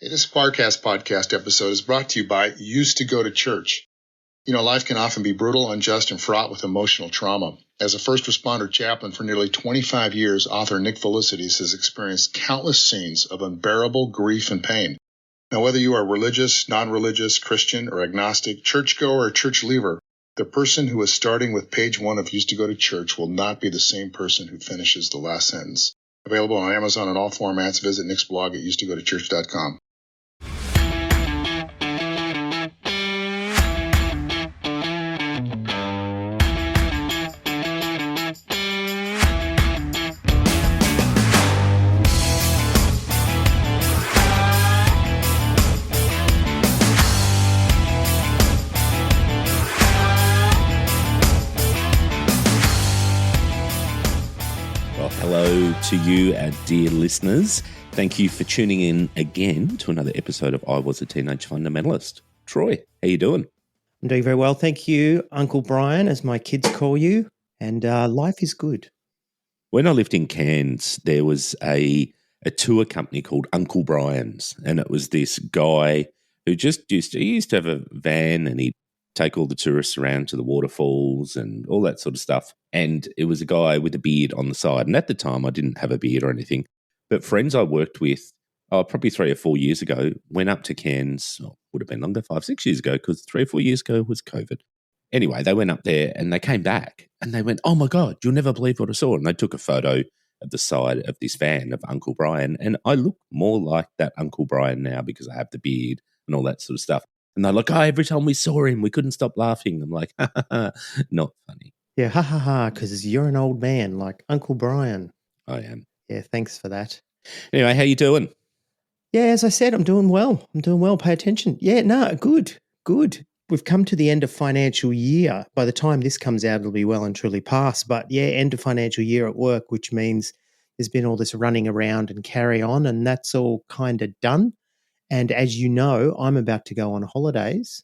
Hey, this Sparcast podcast episode is brought to you by Used to Go to Church. You know, life can often be brutal, unjust, and fraught with emotional trauma. As a first responder chaplain for nearly 25 years, author Nick Felicities has experienced countless scenes of unbearable grief and pain. Now, whether you are religious, non-religious, Christian, or agnostic, churchgoer, or church leaver, the person who is starting with page 1 of Used to Go to Church will not be the same person who finishes the last sentence. Available on Amazon in all formats. Visit Nick's blog at usedtogotochurch.com. Hello to you, our dear listeners. Thank you for tuning in again to another episode of I Was a Teenage Fundamentalist. Troy, how you doing? I'm doing very well. Thank you, Uncle Brian, as my kids call you. And life is good. When I lived in Cairns, there was a tour company called Uncle Brian's, and it was this guy who he used to have a van, and he'd take all the tourists around to the waterfalls and all that sort of stuff. And it was a guy with a beard on the side. And at the time, I didn't have a beard or anything. But friends I worked with, probably 3 or 4 years ago, went up to Cairns, would have been longer, 5, 6 years ago, because 3 or 4 years ago was COVID. Anyway, they went up there and they came back and they went, "Oh my God, you'll never believe what I saw." And they took a photo of the side of this van of Uncle Brian. And I look more like that Uncle Brian now because I have the beard and all that sort of stuff. And they're like, "Oh, every time we saw him, we couldn't stop laughing." I'm like, "Ha ha ha, not funny." Yeah, ha ha ha, because you're an old man like Uncle Brian. I am. Yeah, thanks for that. Anyway, how you doing? Yeah, as I said, I'm doing well. Pay attention. Yeah, no, good. We've come to the end of financial year. By the time this comes out, it'll be well and truly past. But yeah, end of financial year at work, which means there's been all this running around and carry on, and that's all kind of done. And as you know, I'm about to go on holidays.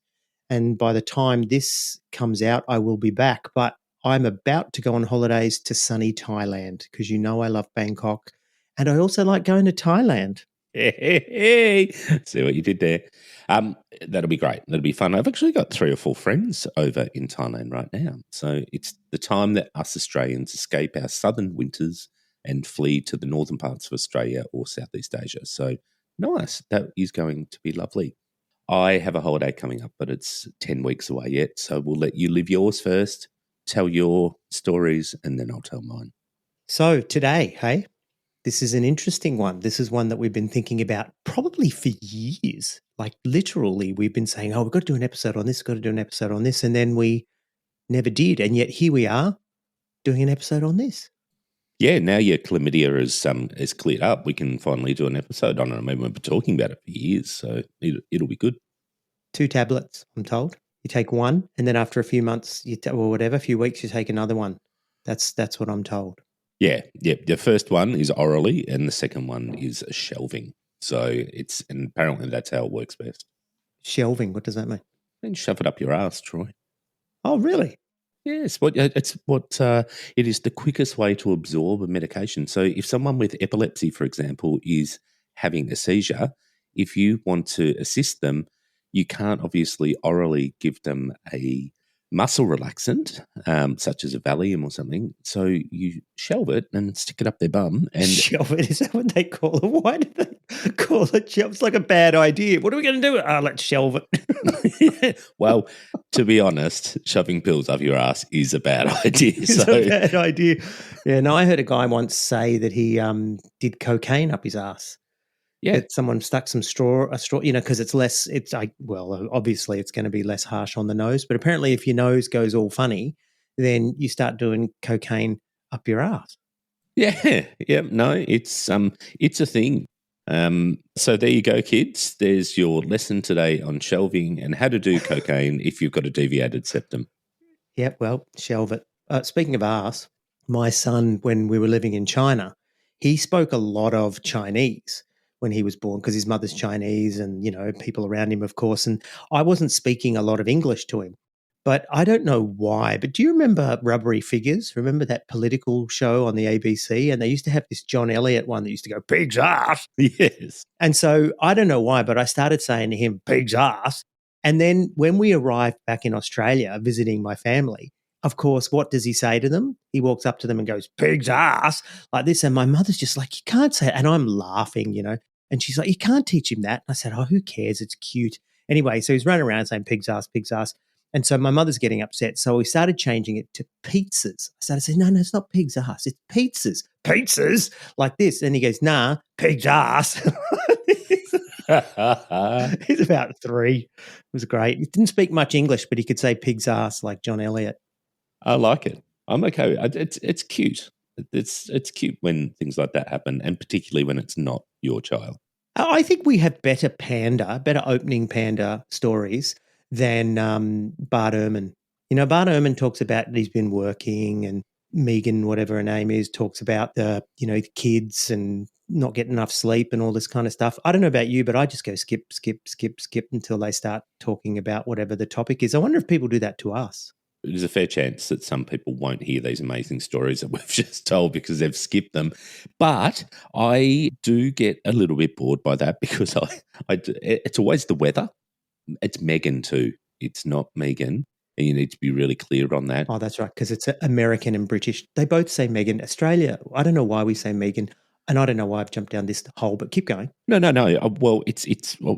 And by the time this comes out, I will be back. But I'm about to go on holidays to sunny Thailand because you know I love Bangkok. And I also like going to Thailand. Hey. See what you did there. That'll be great. That'll be fun. I've actually got 3 or 4 friends over in Thailand right now. So it's the time that us Australians escape our southern winters and flee to the northern parts of Australia or Southeast Asia. So nice. That is going to be lovely. I have a holiday coming up, but it's 10 weeks away yet. So we'll let you live yours first, tell your stories, and then I'll tell mine. So today, hey, this is an interesting one. This is one that we've been thinking about probably for years. Like literally, we've been saying, "Oh, we've got to do an episode on this, got to do an episode on this." And then we never did. And yet here we are doing an episode on this. Yeah, now your chlamydia is cleared up. We can finally do an episode on it. I mean, we've been talking about it for years, so it'll be good. 2 tablets, I'm told. You take one, and then after a few months, or whatever, a few weeks, you take another one. That's what I'm told. Yeah. The first one is orally, and the second one is shelving. So and apparently that's how it works best. Shelving, what does that mean? And shove it up your ass, Troy. Oh, really? Yes, it is the quickest way to absorb a medication. So if someone with epilepsy, for example, is having a seizure, if you want to assist them, you can't obviously orally give them a muscle relaxant, such as a Valium or something. So you shelve it and stick it up their bum. And shelve it? Is that what they call it? Why do they call it shelve? It's like a bad idea. What are we going to do? Let's shelve it. Well, to be honest, shoving pills up your ass is a bad idea. It's a bad idea. Yeah, no, I heard a guy once say that he did cocaine up his ass. Yeah, that someone stuck a straw, because it's less. It's obviously it's going to be less harsh on the nose, but apparently if your nose goes all funny, then you start doing cocaine up your ass. Yeah. No, it's a thing. So there you go, kids. There's your lesson today on shelving and how to do cocaine if you've got a deviated septum. Yeah, well, shelve it. Speaking of ass, my son, when we were living in China, he spoke a lot of Chinese when he was born because his mother's Chinese and, people around him, of course. And I wasn't speaking a lot of English to him. But I don't know why. But do you remember Rubbery Figures? Remember that political show on the ABC? And they used to have this John Elliott one that used to go, pig's ass. Yes. And so I don't know why, but I started saying to him, pig's ass. And then when we arrived back in Australia visiting my family, of course, what does he say to them? He walks up to them and goes, pig's ass, like this. And my mother's just like, you can't say it. And I'm laughing, and she's like, you can't teach him that. And I said, oh, who cares? It's cute. Anyway, so he's running around saying pig's ass, pig's ass. And so my mother's getting upset. So we started changing it to pizzas. I started saying, no, it's not pig's ass. It's pizzas. Pizzas? Like this. And he goes, nah, pig's ass. He's about 3. It was great. He didn't speak much English, but he could say pig's ass like John Elliott. I like it. I'm okay. It's cute. It's cute when things like that happen, and particularly when it's not your child. I think we have better opening panda stories than Bart Ehrman. Bart Ehrman talks about that he's been working, and Megan, whatever her name is, talks about the kids and not getting enough sleep and all this kind of stuff. I don't know about you, but I just go skip until they start talking about whatever the topic is. I wonder if people do that to us. There's a fair chance that some people won't hear these amazing stories that we've just told because they've skipped them. But I do get a little bit bored by that because it's always the weather. It's Megan too. It's not Megan. And you need to be really clear on that. Oh, that's right, because it's American and British. They both say Megan. Australia, I don't know why we say Megan. And I don't know why I've jumped down this hole, but keep going. No. Well,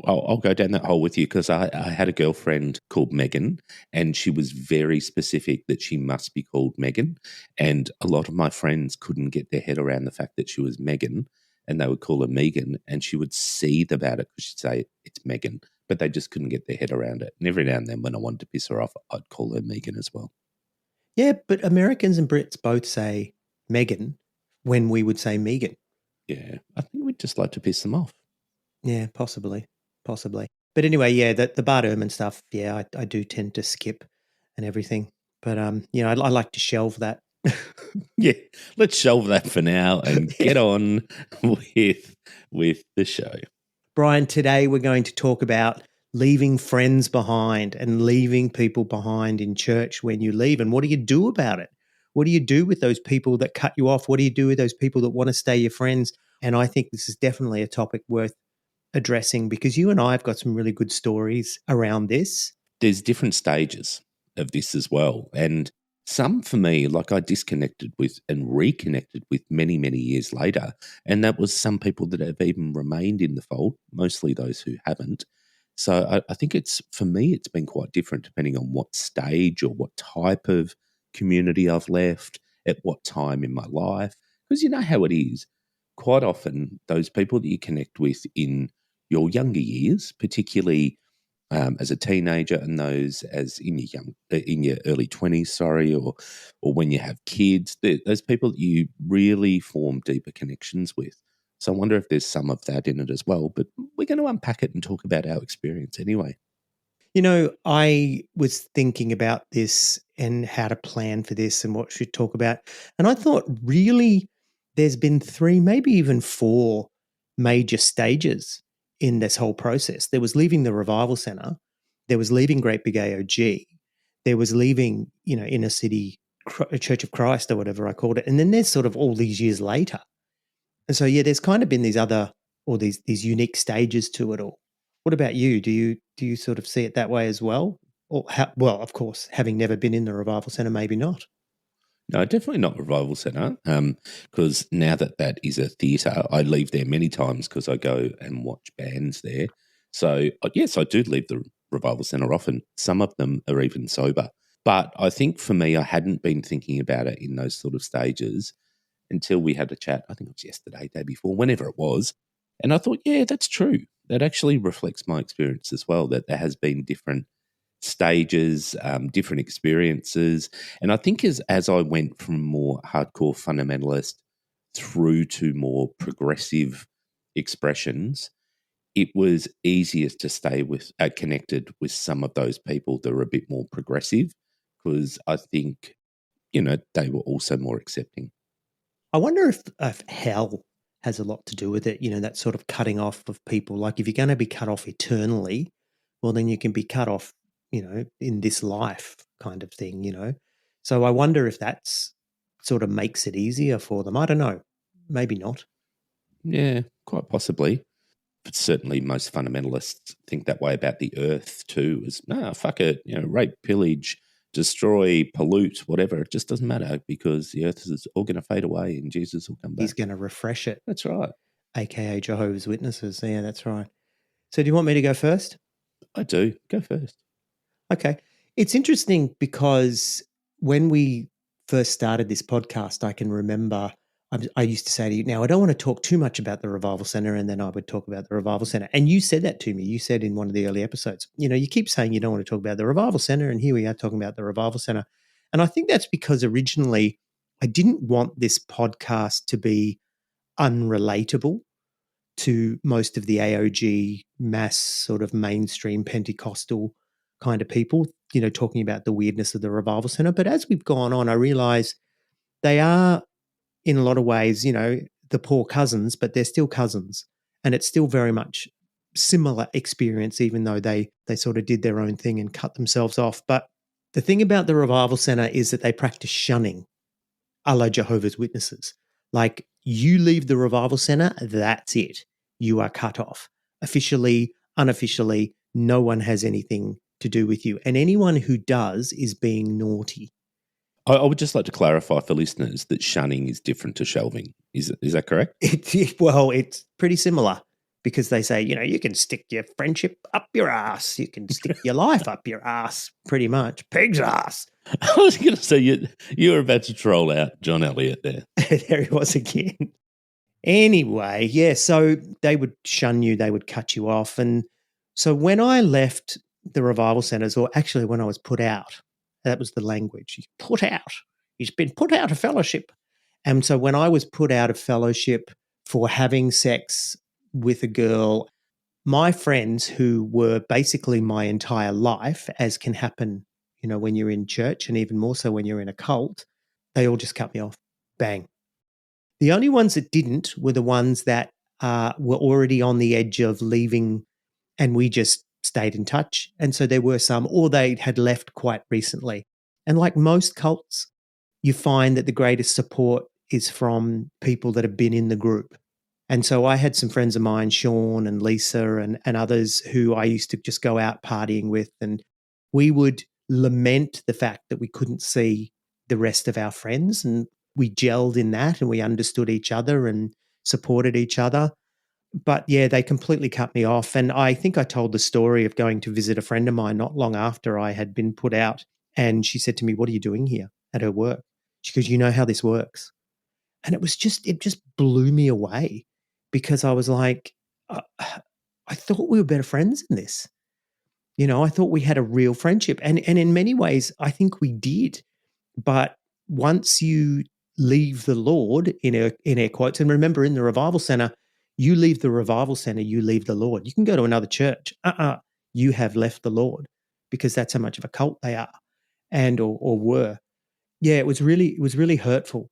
I'll go down that hole with you because I had a girlfriend called Megan, and she was very specific that she must be called Megan. And a lot of my friends couldn't get their head around the fact that she was Megan, and they would call her Megan, and she would seethe about it because she'd say it's Megan, but they just couldn't get their head around it. And every now and then when I wanted to piss her off, I'd call her Megan as well. Yeah, but Americans and Brits both say Megan when we would say Megan. Yeah, I think we'd just like to piss them off. Yeah, possibly. But anyway, yeah, the Bart Ehrman stuff, yeah, I do tend to skip and everything. But, I like to shelve that. Yeah, let's shelve that for now and get on with the show. Brian, today we're going to talk about leaving friends behind and leaving people behind in church when you leave. And what do you do about it? What do you do with those people that cut you off? What do you do with those people that want to stay your friends? And I think this is definitely a topic worth addressing because you and I have got some really good stories around this. There's different stages of this as well. And some for me, like I disconnected with and reconnected with many, many years later. And that was some people that have even remained in the fold, mostly those who haven't. So I think for me, it's been quite different depending on what stage or what type of community I've left, at what time in my life. Because you know how it is. Quite often, those people that you connect with in your younger years, particularly as a teenager, and those as in your early 20s, or when you have kids, those people that you really form deeper connections with. So I wonder if there's some of that in it as well. But we're going to unpack it and talk about our experience anyway. I was thinking about this and how to plan for this and what we should talk about. And I thought really there's been 3, maybe even 4 major stages in this whole process. There was leaving the Revival Centre. There was leaving Great Big AOG. There was leaving, inner city Church of Christ or whatever I called it. And then there's sort of all these years later. And so, yeah, there's kind of been these other or these unique stages to it all. What about you? Do you sort of see it that way as well? Or well, of course, having never been in the Revival Centre, maybe not. No, definitely not Revival Centre, because now that is a theatre, I leave there many times because I go and watch bands there. So, yes, I do leave the Revival Centre often. Some of them are even sober. But I think for me, I hadn't been thinking about it in those sort of stages until we had a chat. I think it was yesterday, day before, whenever it was. And I thought, yeah, that's true. That actually reflects my experience as well, that there has been different stages, different experiences. And I think as I went from more hardcore fundamentalist through to more progressive expressions, it was easier to stay connected with some of those people that are a bit more progressive because I think, they were also more accepting. I wonder if hell has a lot to do with it, that sort of cutting off of people. Like if you're going to be cut off eternally, well, then you can be cut off in this life kind of thing. So I wonder if that's sort of makes it easier for them. I don't know. Maybe not. Yeah, quite possibly. But certainly most fundamentalists think that way about the earth too, is, fuck it, rape, pillage, destroy, pollute, whatever. It just doesn't matter because the earth is all going to fade away and Jesus will come back. He's going to refresh it. That's right. AKA Jehovah's Witnesses. Yeah, that's right. So do you want me to go first? I do. Go first. Okay. It's interesting because when we first started this podcast, I can remember I used to say to you, now I don't want to talk too much about the Revival Centre, and then I would talk about the Revival Centre. And you said that to me. You said in one of the early episodes, you keep saying you don't want to talk about the Revival Centre, and here we are talking about the Revival Centre. And I think that's because originally I didn't want this podcast to be unrelatable to most of the AOG mass sort of mainstream Pentecostal kind of people, talking about the weirdness of the Revival Centre. But as we've gone on, I realize they are, in a lot of ways, the poor cousins, but they're still cousins. And it's still very much similar experience, even though they sort of did their own thing and cut themselves off. But the thing about the Revival Centre is that they practice shunning, a la Jehovah's Witnesses. Like, you leave the Revival Centre, that's it. You are cut off. Officially, unofficially, no one has anything to do with you. And anyone who does is being naughty. I would just like to clarify for listeners that shunning is different to shelving. Is that correct? Well, it's pretty similar because they say, you can stick your friendship up your ass. You can stick your life up your ass, pretty much. Pig's ass. I was going to say you were about to troll out John Elliott there. There he was again. Anyway, yeah, so they would shun you, they would cut you off. And so when I left the Revival Centres, or actually when I was put out, that was the language, put out. He's been put out of fellowship. And so when I was put out of fellowship for having sex with a girl, my friends who were basically my entire life, as can happen, when you're in church and even more so when you're in a cult, they all just cut me off. Bang. The only ones that didn't were the ones that were already on the edge of leaving, and we just stayed in touch. And so there were some, or they had left quite recently. And like most cults, you find that the greatest support is from people that have been in the group. And so I had some friends of mine, Sean and Lisa and others, who I used to just go out partying with. And we would lament the fact that we couldn't see the rest of our friends. And we gelled in that and we understood each other and supported each other. But yeah, they completely cut me off. And I think I told the story of going to visit a friend of mine not long after I had been put out. And she said to me, "What are you doing here?" at her work. She goes, "You know how this works." And it just blew me away because I was like, I thought we were better friends than this. I thought we had a real friendship. And in many ways, I think we did. But once you leave the Lord, in air quotes, and remember in the Revival Centre, you leave the Revival Centre, you leave the Lord. You can go to another church. You have left the Lord, because that's how much of a cult they are and or were. Yeah, it was really hurtful.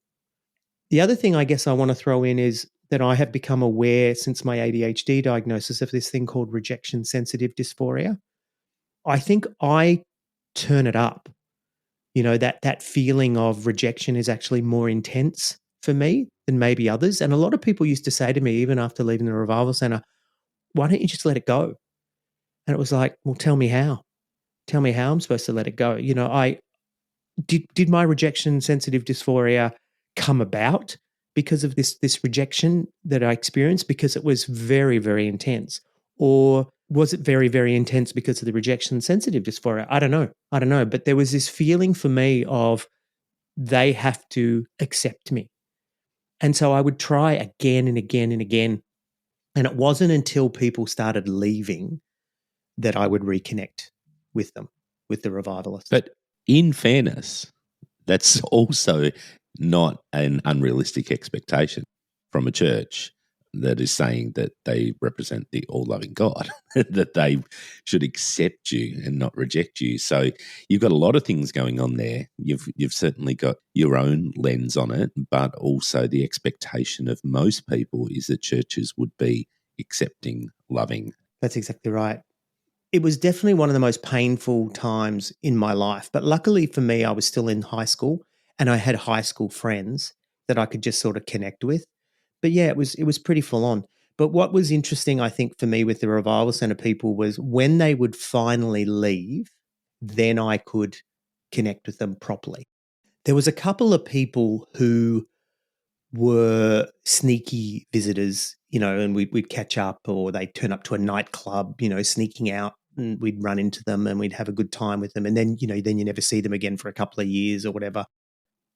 The other thing I guess I want to throw in is that I have become aware since my ADHD diagnosis of this thing called rejection sensitive dysphoria. I think I turn it up. That feeling of rejection is actually more intense for me than maybe others. And a lot of people used to say to me, even after leaving the Revival Centre, "Why don't you just let it go?" And it was like, well, tell me how. Tell me how I'm supposed to let it go. I did my rejection sensitive dysphoria come about because of this rejection that I experienced, because it was very, very intense? Or was it very, very intense because of the rejection sensitive dysphoria? I don't know. But there was this feeling for me of they have to accept me. And so I would try again and again and again. And it wasn't until people started leaving that I would reconnect with them, with the revivalists. But in fairness, that's also not an unrealistic expectation from a church that is saying that they represent the all-loving God, that they should accept you and not reject you. So you've got a lot of things going on there. You've certainly got your own lens on it, but also the expectation of most people is that churches would be accepting, loving. That's exactly right. It was definitely one of the most painful times in my life. But luckily for me, I was still in high school and I had high school friends that I could just sort of connect with. But yeah, it was pretty full on. But what was interesting, I think, for me with the Revival Centre people was when they would finally leave, then I could connect with them properly. There was a couple of people who were sneaky visitors, and we'd catch up or they'd turn up to a nightclub, sneaking out and we'd run into them and we'd have a good time with them. And then, then you never see them again for a couple of years or whatever.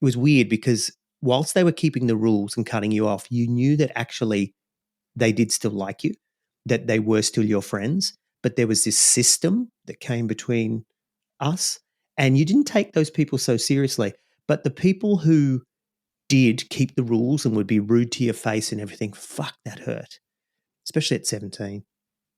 It was weird because whilst they were keeping the rules and cutting you off, you knew that actually they did still like you, that they were still your friends, but there was this system that came between us and you didn't take those people so seriously. But the people who did keep the rules and would be rude to your face and everything, fuck, that hurt, especially at 17.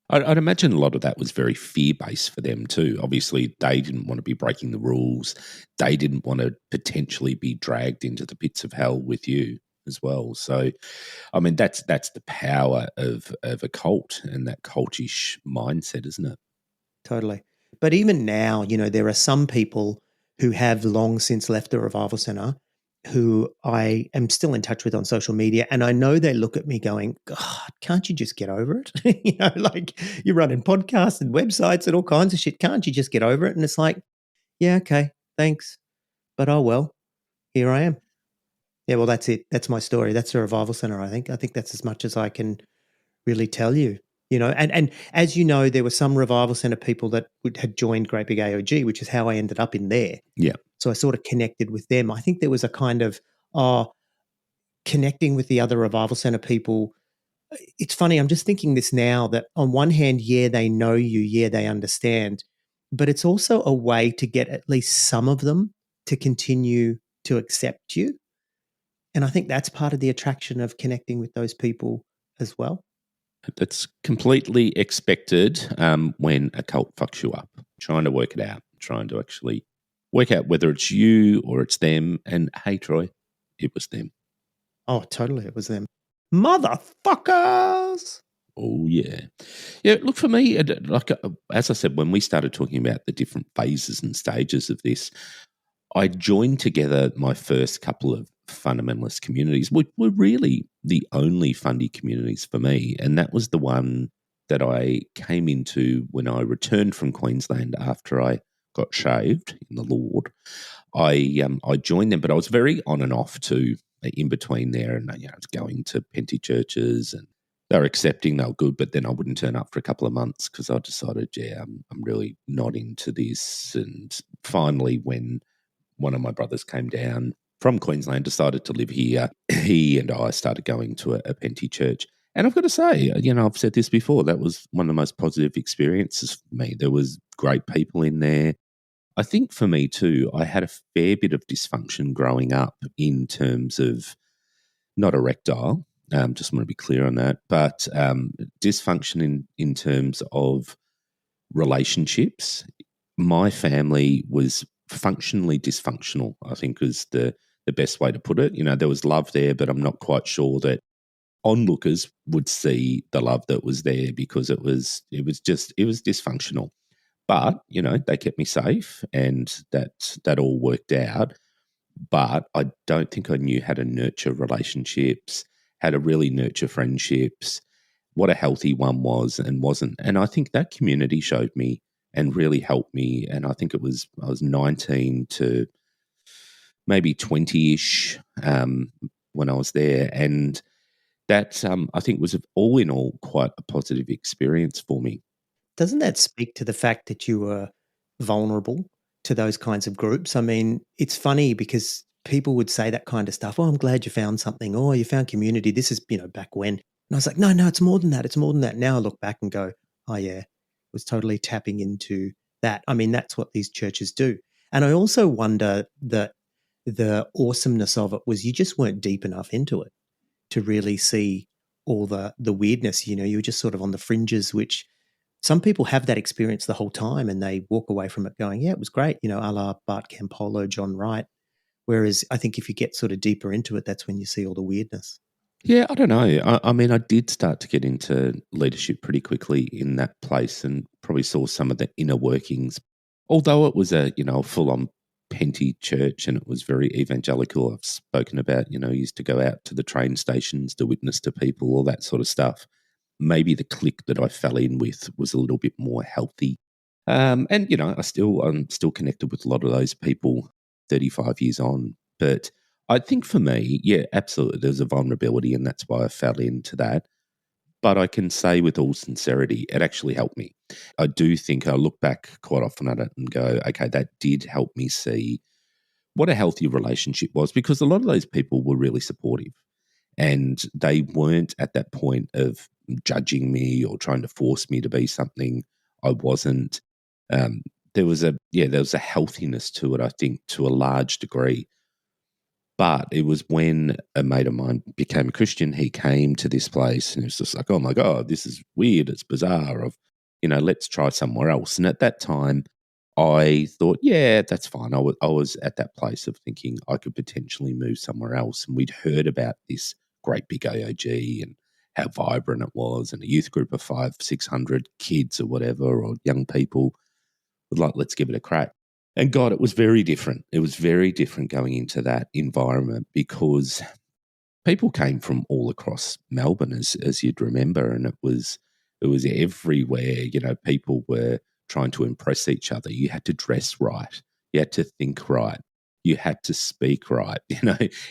I'd imagine a lot of that was very fear-based for them too. Obviously, they didn't want to be breaking the rules. They didn't want to potentially be dragged into the pits of hell with you as well. So, I mean, that's the power of a cult and that cultish mindset, isn't it? Totally. But even now, there are some people who have long since left the Revival Centre who I am still in touch with on social media. And I know they look at me going, God, can't you just get over it? Like you're running podcasts and websites and all kinds of shit. Can't you just get over it? And it's like, yeah, okay, thanks. But oh, well, here I am. Yeah, well, that's it. That's my story. That's the Revival Centre, I think. I think that's as much as I can really tell you. And as you know, there were some Revival Centre people that had joined Great Big AOG, which is how I ended up in there. Yeah. So I sort of connected with them. I think there was a kind of connecting with the other Revival Centre people. It's funny, I'm just thinking this now that on one hand, yeah, they know you, yeah, they understand, but it's also a way to get at least some of them to continue to accept you. And I think that's part of the attraction of connecting with those people as well. That's completely expected when a cult fucks you up. Trying to work it out, trying to actually work out whether it's you or it's them. And hey, Troy, it was them. Oh, totally. It was them. Motherfuckers. Oh, yeah. Yeah, look, for me, like as I said, when we started talking about the different phases and stages of this, I joined together my first couple of fundamentalist communities, which were really the only fundy communities for me. And that was the one that I came into when I returned from Queensland after I got shaved in the Lord. I joined them, but I was very on and off too in between there. And I was going to Penty churches and they were accepting, they were good, but then I wouldn't turn up for a couple of months because I decided, I'm really not into this. And finally, when one of my brothers came down from Queensland, decided to live here, he and I started going to a Penty church. And I've got to say, I've said this before, that was one of the most positive experiences for me. There was great people in there. I think for me too, I had a fair bit of dysfunction growing up in terms of not erectile, just want to be clear on that, but dysfunction in terms of relationships. My family was functionally dysfunctional, I think is the best way to put it. There was love there, but I'm not quite sure that onlookers would see the love that was there because it was dysfunctional. But, they kept me safe and that all worked out. But I don't think I knew how to nurture relationships, how to really nurture friendships, what a healthy one was and wasn't. And I think that community showed me and really helped me. And I think I was 19 to maybe 20-ish when I was there. And that, I think, was all in all quite a positive experience for me. Doesn't that speak to the fact that you were vulnerable to those kinds of groups? I mean, it's funny because people would say that kind of stuff. Oh, I'm glad you found something. Oh, you found community. This is, back when. And I was like, no, it's more than that. It's more than that. Now I look back and go, oh, yeah, it was totally tapping into that. I mean, that's what these churches do. And I also wonder that the awesomeness of it was you just weren't deep enough into it to really see all the weirdness. You were just sort of on the fringes, which some people have that experience the whole time and they walk away from it going, yeah, it was great, a la Bart Campolo, John Wright. Whereas I think if you get sort of deeper into it, that's when you see all the weirdness. Yeah, I don't know. I mean, I did start to get into leadership pretty quickly in that place and probably saw some of the inner workings. Although it was a full-on Penty church and it was very evangelical, I've spoken about, used to go out to the train stations to witness to people, all that sort of stuff. Maybe the clique that I fell in with was a little bit more healthy. And I'm still connected with a lot of those people 35 years on. But I think for me, yeah, absolutely, there's a vulnerability, and that's why I fell into that. But I can say with all sincerity, it actually helped me. I do think I look back quite often at it and go, okay, that did help me see what a healthy relationship was, because a lot of those people were really supportive and they weren't at that point of judging me or trying to force me to be something I wasn't. Um, there was a healthiness to it, I think, to a large degree. But it was when a mate of mine became a Christian, he came to this place and it was just like, oh my God, this is weird. It's bizarre. Let's try somewhere else. And at that time, I thought, yeah, that's fine. I was at that place of thinking I could potentially move somewhere else. And we'd heard about this great big AOG and how vibrant it was, and a youth group of 500-600 kids or whatever, or young people would like, let's give it a crack. And God, it was very different. It was very different going into that environment because people came from all across Melbourne, as you'd remember, and it was everywhere. People were trying to impress each other. You had to dress right. You had to think right. You had to speak right.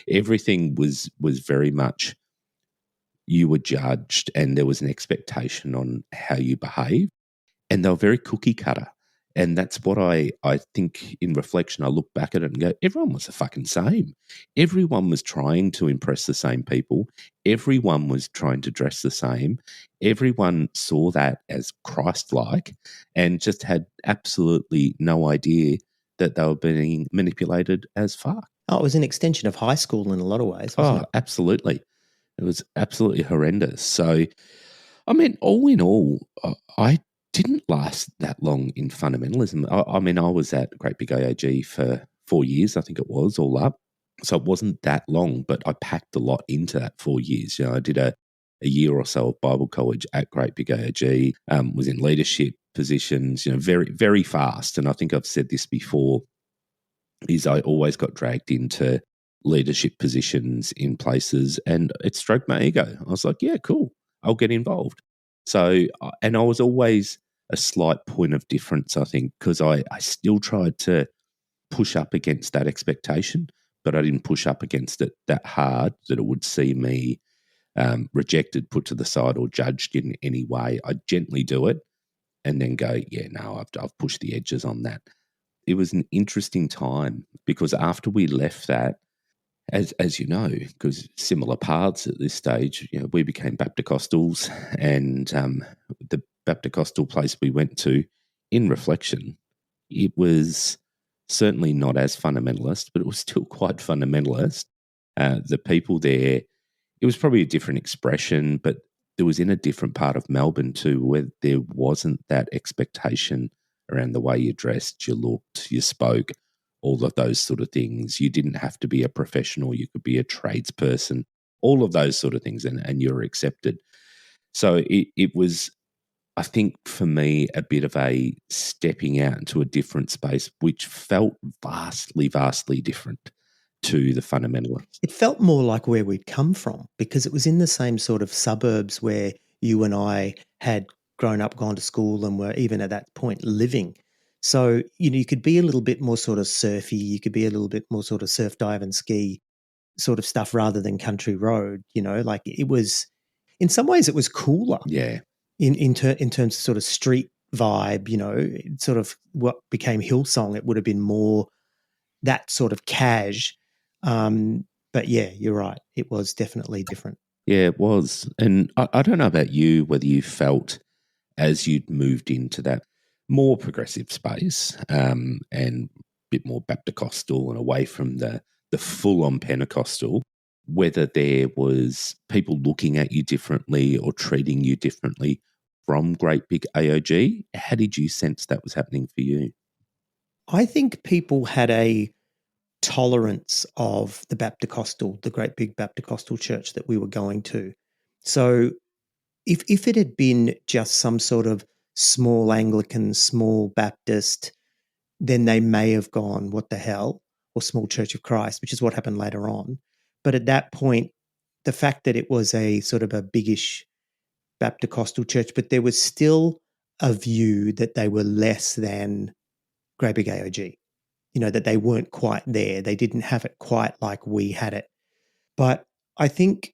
Everything was very much, you were judged, and there was an expectation on how you behave, and they were very cookie cutter. And that's what I think in reflection, I look back at it and go, everyone was the fucking same. Everyone was trying to impress the same people. Everyone was trying to dress the same. Everyone saw that as Christ-like and just had absolutely no idea that they were being manipulated as fuck. Oh, it was an extension of high school in a lot of ways, wasn't it? Absolutely. It was absolutely horrendous. So, I mean, all in all, I didn't last that long in fundamentalism. I was at Great Big AOG for 4 years, I think it was, all up. So it wasn't that long, but I packed a lot into that 4 years. I did a year or so of Bible college at Great Big AOG, was in leadership positions, very, very fast. And I think I've said this before, is I always got dragged into leadership positions in places, and it stroked my ego. I was like, yeah, cool, I'll get involved. So, and I was always a slight point of difference, I think, because I still tried to push up against that expectation, but I didn't push up against it that hard that it would see me rejected, put to the side, or judged in any way. I gently do it and then go, yeah, no, I've pushed the edges on that. It was an interesting time because after we left that, as you know, because similar paths at this stage, we became Baptist-Costals, and the Baptist-Costal place we went to, in reflection, it was certainly not as fundamentalist, but it was still quite fundamentalist. The people there, it was probably a different expression, but it was in a different part of Melbourne too, where there wasn't that expectation around the way you dressed, you looked, you spoke, all of those sort of things. You didn't have to be a professional, you could be a tradesperson, all of those sort of things, and you're accepted. So it was, I think, for me, a bit of a stepping out into a different space, which felt vastly, vastly different to the fundamentalists. It felt more like where we'd come from because it was in the same sort of suburbs where you and I had grown up, gone to school, and were even at that point living. So, you could be a little bit more sort of surfy, you could be a little bit more sort of surf, dive and ski sort of stuff rather than country road, like it was, in some ways it was cooler. Yeah. In terms of sort of street vibe, sort of what became Hillsong, it would have been more that sort of cash. But yeah, you're right. It was definitely different. Yeah, it was. And I don't know about you, whether you felt as you'd moved into that more progressive space and a bit more Baptist-Costal and away from the full-on Pentecostal, whether there was people looking at you differently or treating you differently from Great Big AOG. How did you sense that was happening for you? I think people had a tolerance of the Baptist-Costal, the Great Big Baptist-Costal church that we were going to. So if it had been just some sort of small Anglican, small Baptist, then they may have gone, what the hell? Or small Church of Christ, which is what happened later on. But at that point, the fact that it was a sort of a biggish Baptist church, but there was still a view that they were less than Great Big AOG, that they weren't quite there. They didn't have it quite like we had it. But I think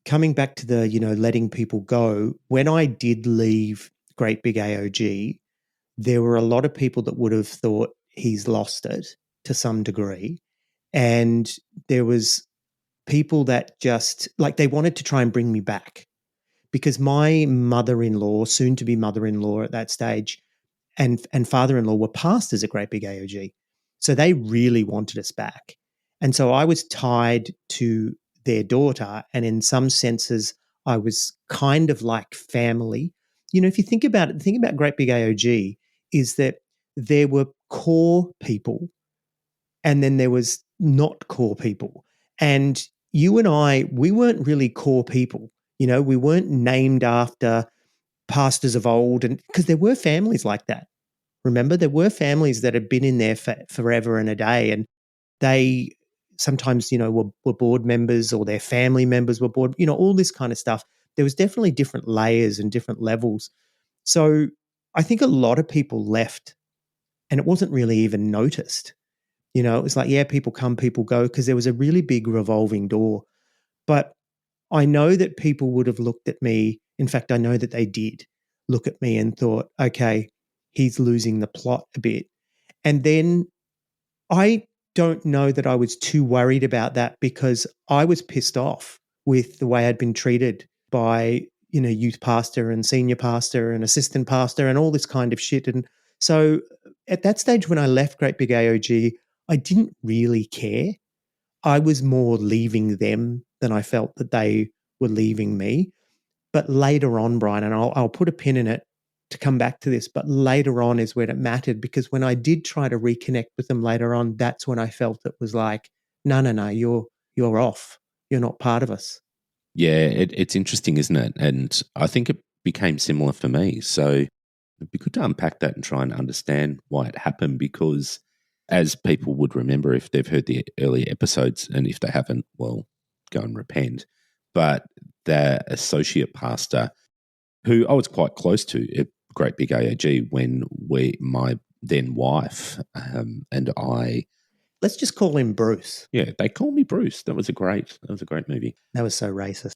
coming back to the, letting people go, when I did leave Great Big AOG, there were a lot of people that would have thought he's lost it to some degree. And there was people that just, like, they wanted to try and bring me back because my mother-in-law, soon to be mother-in-law at that stage, and father-in-law were pastors at Great Big AOG. So they really wanted us back. And so I was tied to their daughter. And in some senses, I was kind of like family. If you think about it, the thing about Great Big AOG is that there were core people and then there was not core people. And you and I, we weren't really core people. We weren't named after pastors of old, and because there were families like that. Remember, there were families that had been in there for forever and a day, and they sometimes, were board members or their family members were board, all this kind of stuff. There was definitely different layers and different levels. So I think a lot of people left and it wasn't really even noticed. It was like, yeah, people come, people go, because there was a really big revolving door. But I know that people would have looked at me. In fact, I know that they did look at me and thought, okay, he's losing the plot a bit. And then I don't know that I was too worried about that because I was pissed off with the way I'd been treated by, youth pastor and senior pastor and assistant pastor and all this kind of shit. And so at that stage when I left Great Big AOG, I didn't really care. I was more leaving them than I felt that they were leaving me. But later on, Brian, and I'll put a pin in it to come back to this, but later on is when it mattered, because when I did try to reconnect with them later on, that's when I felt it was like, no, you're off. You're not part of us. Yeah, it's interesting, isn't it? And I think it became similar for me. So it'd be good to unpack that and try and understand why it happened, because as people would remember if they've heard the earlier episodes, and if they haven't, well, go and repent. But the associate pastor, who I was quite close to at Great Big AOG when my then wife and I. Let's just call him Bruce. Yeah, they call me Bruce. That was a great movie. That was so racist.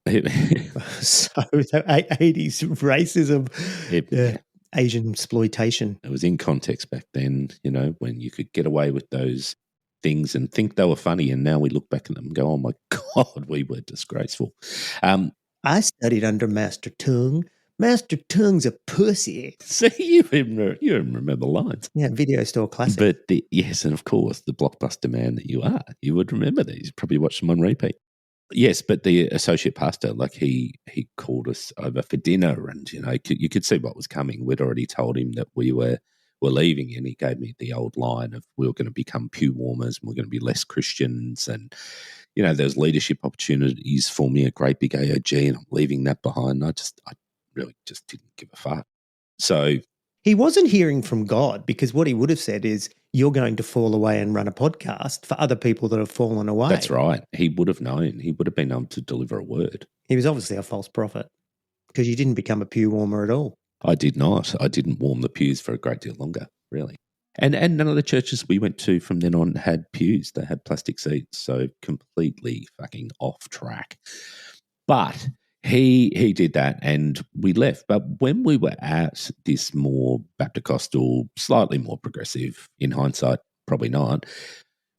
So 80s racism, Asian exploitation. It was in context back then, when you could get away with those things and think they were funny, and now we look back at them and go, oh my God, we were disgraceful. I studied under Master Tung. Master Tung's a pussy. See, you even remember lines. Yeah, video store classic. But yes, and of course, the blockbuster man that you are, you would remember these. You probably watched them on repeat. Yes, but the associate pastor, like he called us over for dinner, and you could see what was coming. We'd already told him that we were leaving, and he gave me the old line of we were going to become pew warmers, and we're going to be less Christians, and there's leadership opportunities for me at Great Big AOG, and I'm leaving that behind. I really just didn't give a fuck. So he wasn't hearing from God, because what he would have said is, you're going to fall away and run a podcast for other people that have fallen away. That's right. He would have known. He would have been able to deliver a word. He was obviously a false prophet, because you didn't become a pew warmer at all. I did not. I didn't warm the pews for a great deal longer, really. And none of the churches we went to from then on had pews. They had plastic seats, so completely fucking off track. But he did that, and we left. But when we were at this more Baptist-costal, slightly more progressive, in hindsight, probably not,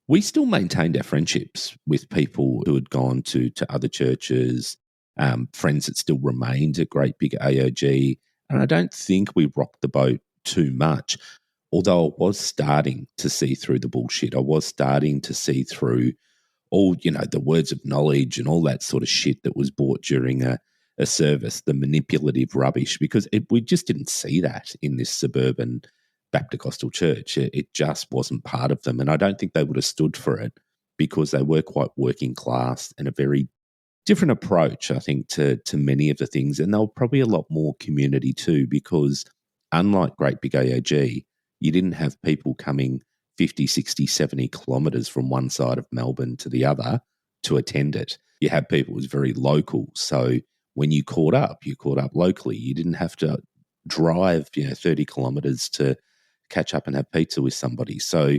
we still maintained our friendships with people who had gone to other churches, friends that still remained at Great Big AOG. And I don't think we rocked the boat too much, although I was starting to see through the bullshit. I was starting to see through all, the words of knowledge and all that sort of shit that was bought during a service, the manipulative rubbish, because we just didn't see that in this suburban Baptist-costal church. It just wasn't part of them. And I don't think they would have stood for it, because they were quite working class and a very different approach, I think, to many of the things. And they were probably a lot more community too, because unlike Great Big AOG, you didn't have people coming 50, 60, 70 kilometres from one side of Melbourne to the other to attend it. You had people who was very local. So when you caught up locally. You didn't have to drive, 30 kilometres to catch up and have pizza with somebody. So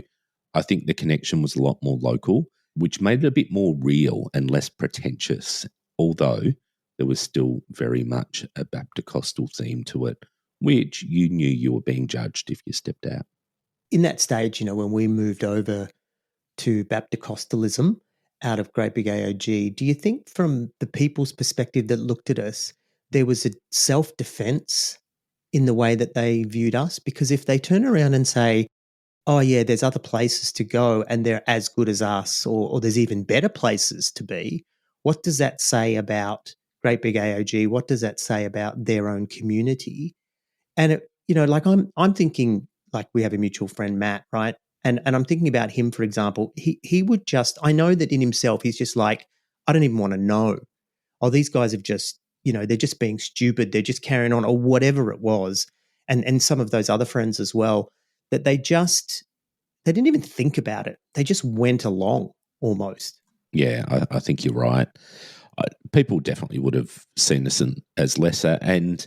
I think the connection was a lot more local, which made it a bit more real and less pretentious, although there was still very much a Baptist-costal theme to it, which you knew you were being judged if you stepped out. In that stage, when we moved over to Baptist-costalism out of Great Big AOG, do you think from the people's perspective that looked at us, there was a self-defense in the way that they viewed us? Because if they turn around and say, oh yeah, there's other places to go and they're as good as us, or there's even better places to be, what does that say about Great Big AOG? What does that say about their own community? And I'm thinking, like, we have a mutual friend, Matt, right? And I'm thinking about him, for example. He would just, I know that in himself, he's just like, I don't even want to know. Oh, these guys have just, they're just being stupid. They're just carrying on, or whatever it was. And some of those other friends as well, that they didn't even think about it. They just went along almost. Yeah, I think you're right. People definitely would have seen us as lesser, and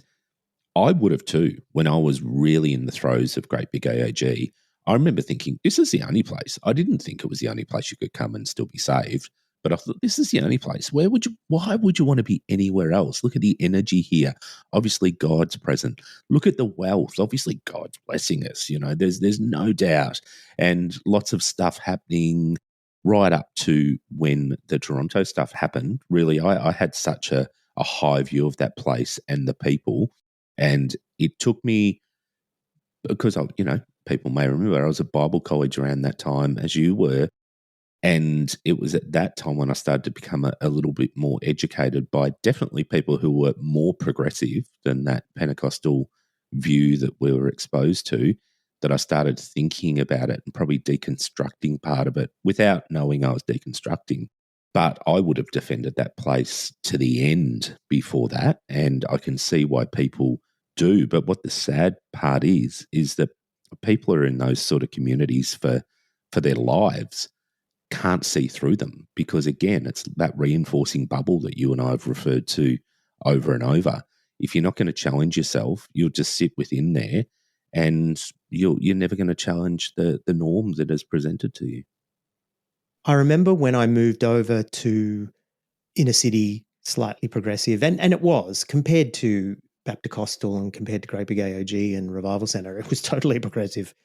I would have too. When I was really in the throes of Great Big AOG, I remember thinking, this is the only place. I didn't think it was the only place you could come and still be saved, but I thought, this is the only place. Why would you want to be anywhere else? Look at the energy here. Obviously, God's present. Look at the wealth. Obviously, God's blessing us. There's no doubt, and lots of stuff happening right up to when the Toronto stuff happened. Really, I had such a high view of that place and the people. And it took me, because people may remember, I was at Bible college around that time, as you were. And it was at that time when I started to become a little bit more educated by definitely people who were more progressive than that Pentecostal view that we were exposed to, that I started thinking about it and probably deconstructing part of it without knowing I was deconstructing. But I would have defended that place to the end before that. And I can see why people do. But what the sad part is that people are in those sort of communities for their lives, can't see through them, because again, it's that reinforcing bubble that you and I have referred to over and over. If you're not going to challenge yourself, you'll just sit within there, and you're never going to challenge the norm that is presented to you. I remember when I moved over to inner city, slightly progressive, and it was, compared to Baptist-costal and compared to Great Big AOG and Revival Centre, it was totally progressive.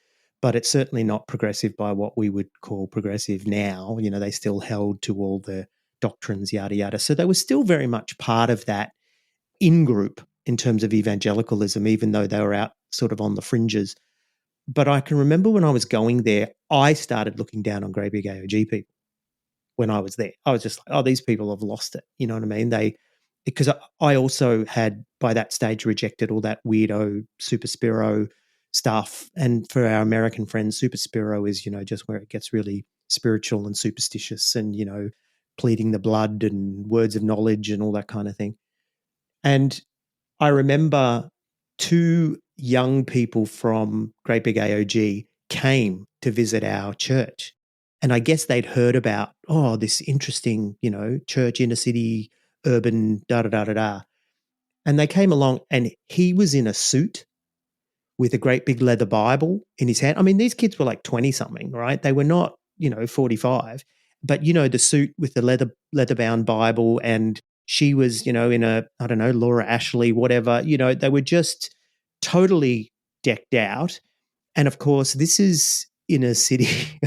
But it's certainly not progressive by what we would call progressive now. They still held to all the doctrines, yada, yada. So they were still very much part of that in-group in terms of evangelicalism, even though they were out sort of on the fringes. But I can remember when I was going there, I started looking down on Great Big AOG people when I was there. I was just like, oh, these people have lost it. You know what I mean? Because I also had, by that stage, rejected all that weirdo Super Spiro stuff. And for our American friends, Super Spiro is, just where it gets really spiritual and superstitious and, pleading the blood and words of knowledge and all that kind of thing. And I remember 2 young people from Great Big AOG came to visit our church. And I guess they'd heard about, this interesting, church, inner city, urban, da-da-da-da-da. And they came along, and he was in a suit with a great big leather Bible in his hand. I mean, these kids were like 20-something, right? They were not, 45. But, the suit with the leather-bound Bible, and she was, in a, I don't know, Laura Ashley, whatever. They were just totally decked out. And of course, this is inner city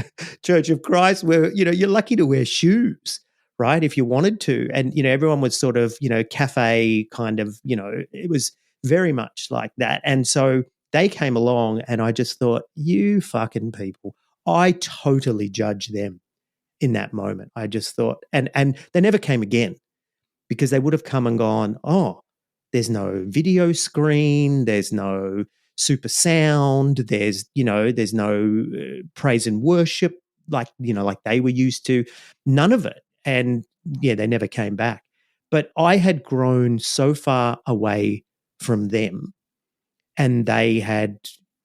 Church of Christ, where, you're lucky to wear shoes, right? If you wanted to. And, everyone was sort of, cafe kind of, it was very much like that. And so they came along, and I just thought, you fucking people, I totally judge them in that moment. I just thought, and they never came again, because they would have come and gone, oh, there's no video screen, there's no super sound, there's no praise and worship like they were used to, none of it. And yeah, they never came back. But I had grown so far away from them. And they had,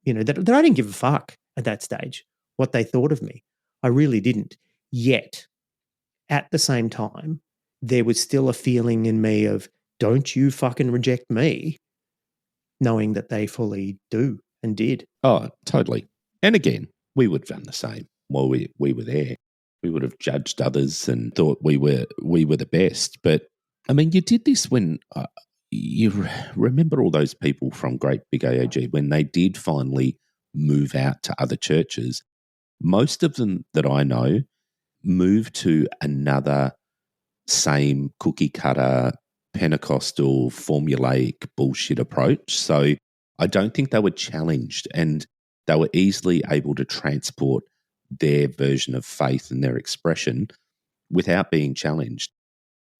that I didn't give a fuck at that stage what they thought of me. I really didn't. Yet, at the same time, there was still a feeling in me of, don't you fucking reject me, knowing that they fully do and did. Oh, totally. And again, we would have done the same while we were there. We would have judged others and thought we were the best. But I mean, you did this when you remember all those people from Great Big AOG when they did finally move out to other churches. Most of them that I know moved to another same cookie cutter Pentecostal formulaic bullshit approach. So I don't think they were challenged, and they were easily able to transport their version of faith and their expression without being challenged.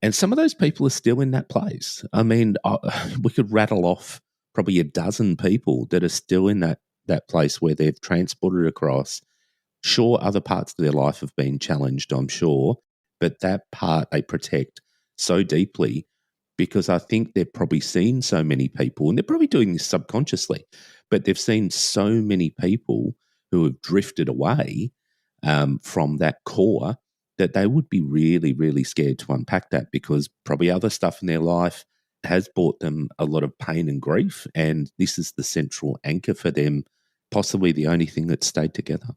And some of those people are still in that place. I mean, we could rattle off probably a dozen people that are still in that place where they've transported across. Sure, other parts of their life have been challenged, I'm sure, but that part they protect so deeply because I think they've probably seen so many people, and they're probably doing this subconsciously, but they've seen so many people who have drifted away from that core that they would be really, really scared to unpack that because probably other stuff in their life has brought them a lot of pain and grief, and this is the central anchor for them, possibly the only thing that stayed together.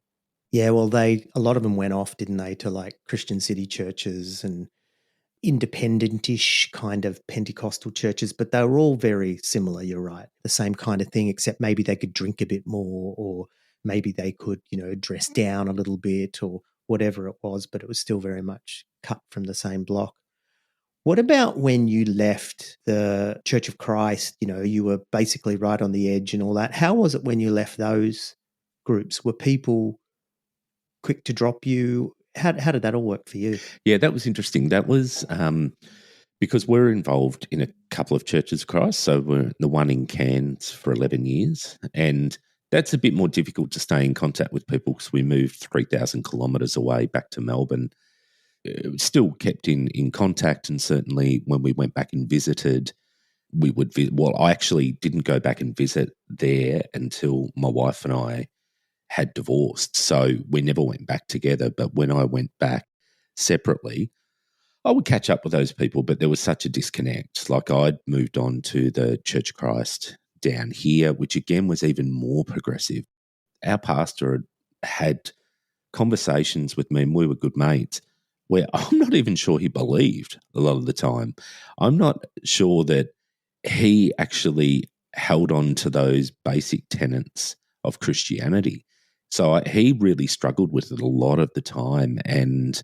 Yeah, well, a lot of them went off, didn't they, to like Christian city churches and independent-ish kind of Pentecostal churches, but they were all very similar, you're right. The same kind of thing, except maybe they could drink a bit more, or maybe they could, dress down a little bit or whatever it was, but it was still very much cut from the same block. What about when you left the Church of Christ? You were basically right on the edge and all that. How was it when you left those groups? Were people quick to drop you? How did that all work for you? Yeah, that was interesting. That was because we're involved in a couple of churches of Christ. So we're the one in Cairns for 11 years. And that's a bit more difficult to stay in contact with people because we moved 3,000 kilometres away back to Melbourne. Still kept in contact, and certainly when we went back and visited, we would well, I actually didn't go back and visit there until my wife and I had divorced. So we never went back together. But when I went back separately, I would catch up with those people, but there was such a disconnect. Like I'd moved on to the Church of Christ down here, which again was even more progressive. Our pastor had conversations with me, and we were good mates, where I'm not even sure he believed a lot of the time. I'm not sure that he actually held on to those basic tenets of Christianity. So he really struggled with it a lot of the time. And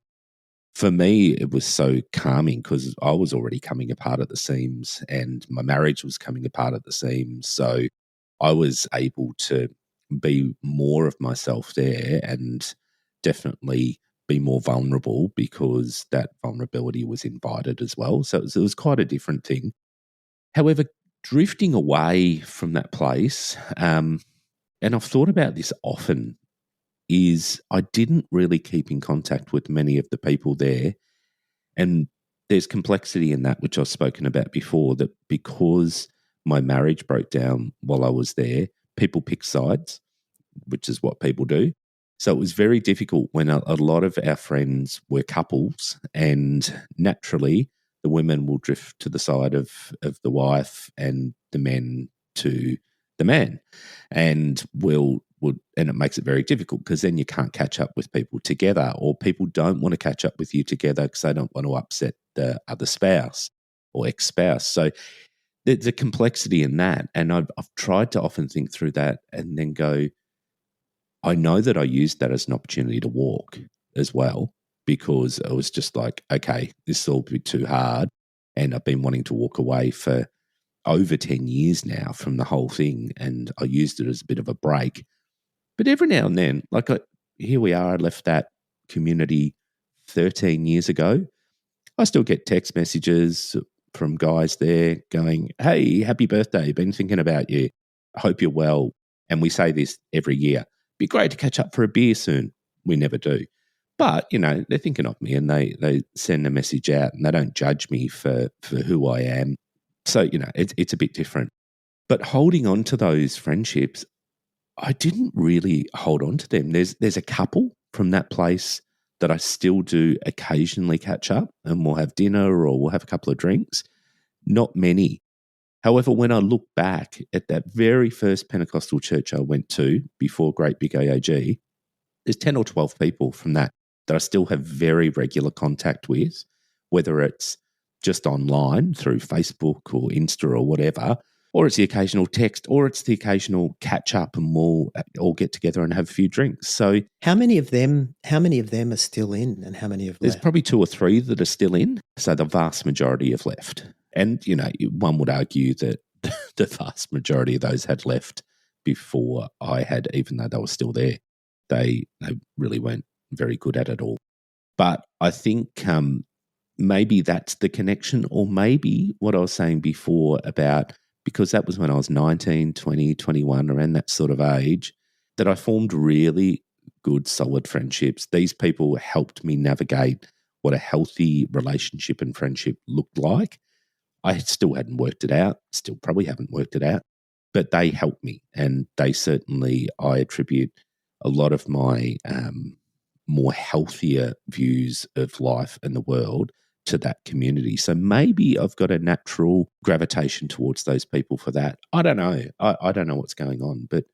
for me, it was so calming because I was already coming apart at the seams and my marriage was coming apart at the seams. So I was able to be more of myself there and definitely be more vulnerable because that vulnerability was invited as well. So it was quite a different thing. However, drifting away from that place, and I've thought about this often, is I didn't really keep in contact with many of the people there. And there's complexity in that, which I've spoken about before, that because my marriage broke down while I was there, people pick sides, which is what people do. So it was very difficult when a lot of our friends were couples, and naturally the women will drift to the side of the wife and the men to the man. And and it makes it very difficult because then you can't catch up with people together, or people don't want to catch up with you together because they don't want to upset the other spouse or ex-spouse. So there's a complexity in that. And I've tried to often think through that and then go, I know that I used that as an opportunity to walk as well, because I was just like, okay, this will be too hard. And I've been wanting to walk away for over 10 years now from the whole thing. And I used it as a bit of a break. But every now and then, here we are, I left that community 13 years ago. I still get text messages from guys there going, hey, happy birthday, been thinking about you. I hope you're well. And we say this every year. Be great to catch up for a beer soon. We never do. But, they're thinking of me and they send a message out and they don't judge me for who I am. So, it's a bit different. But holding on to those friendships, I didn't really hold on to them. There's a couple from that place that I still do occasionally catch up, and we'll have dinner or we'll have a couple of drinks. Not many. However, when I look back at that very first Pentecostal church I went to before Great Big AAG, there's 10 or 12 people from that I still have very regular contact with, whether it's just online through Facebook or Insta or whatever, or it's the occasional text, or it's the occasional catch up and we'll all get together and have a few drinks. So How many of them are still in, and how many have there's left? probably 2 or 3 that are still in. So the vast majority have left. And, one would argue that the vast majority of those had left before I had, even though they were still there. They really weren't very good at it all. But I think maybe that's the connection, or maybe what I was saying before about, because that was when I was 19, 20, 21, around that sort of age, that I formed really good, solid friendships. These people helped me navigate what a healthy relationship and friendship looked like. I still hadn't worked it out, still probably haven't worked it out, but they helped me. And they certainly, I attribute a lot of my more healthier views of life and the world to that community. So maybe I've got a natural gravitation towards those people for that. I don't know. I don't know what's going on. But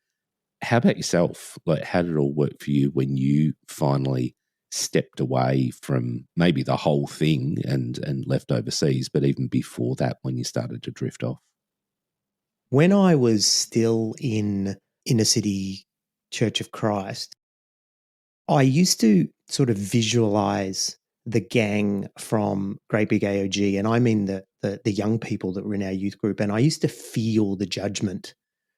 how about yourself? Like, how did it all work for you when you finally stepped away from maybe the whole thing and left overseas, but even before that, when you started to drift off? When I was still in inner city Church of Christ, I used to sort of visualize the gang from Great Big AOG, and I mean the young people that were in our youth group, and I used to feel the judgment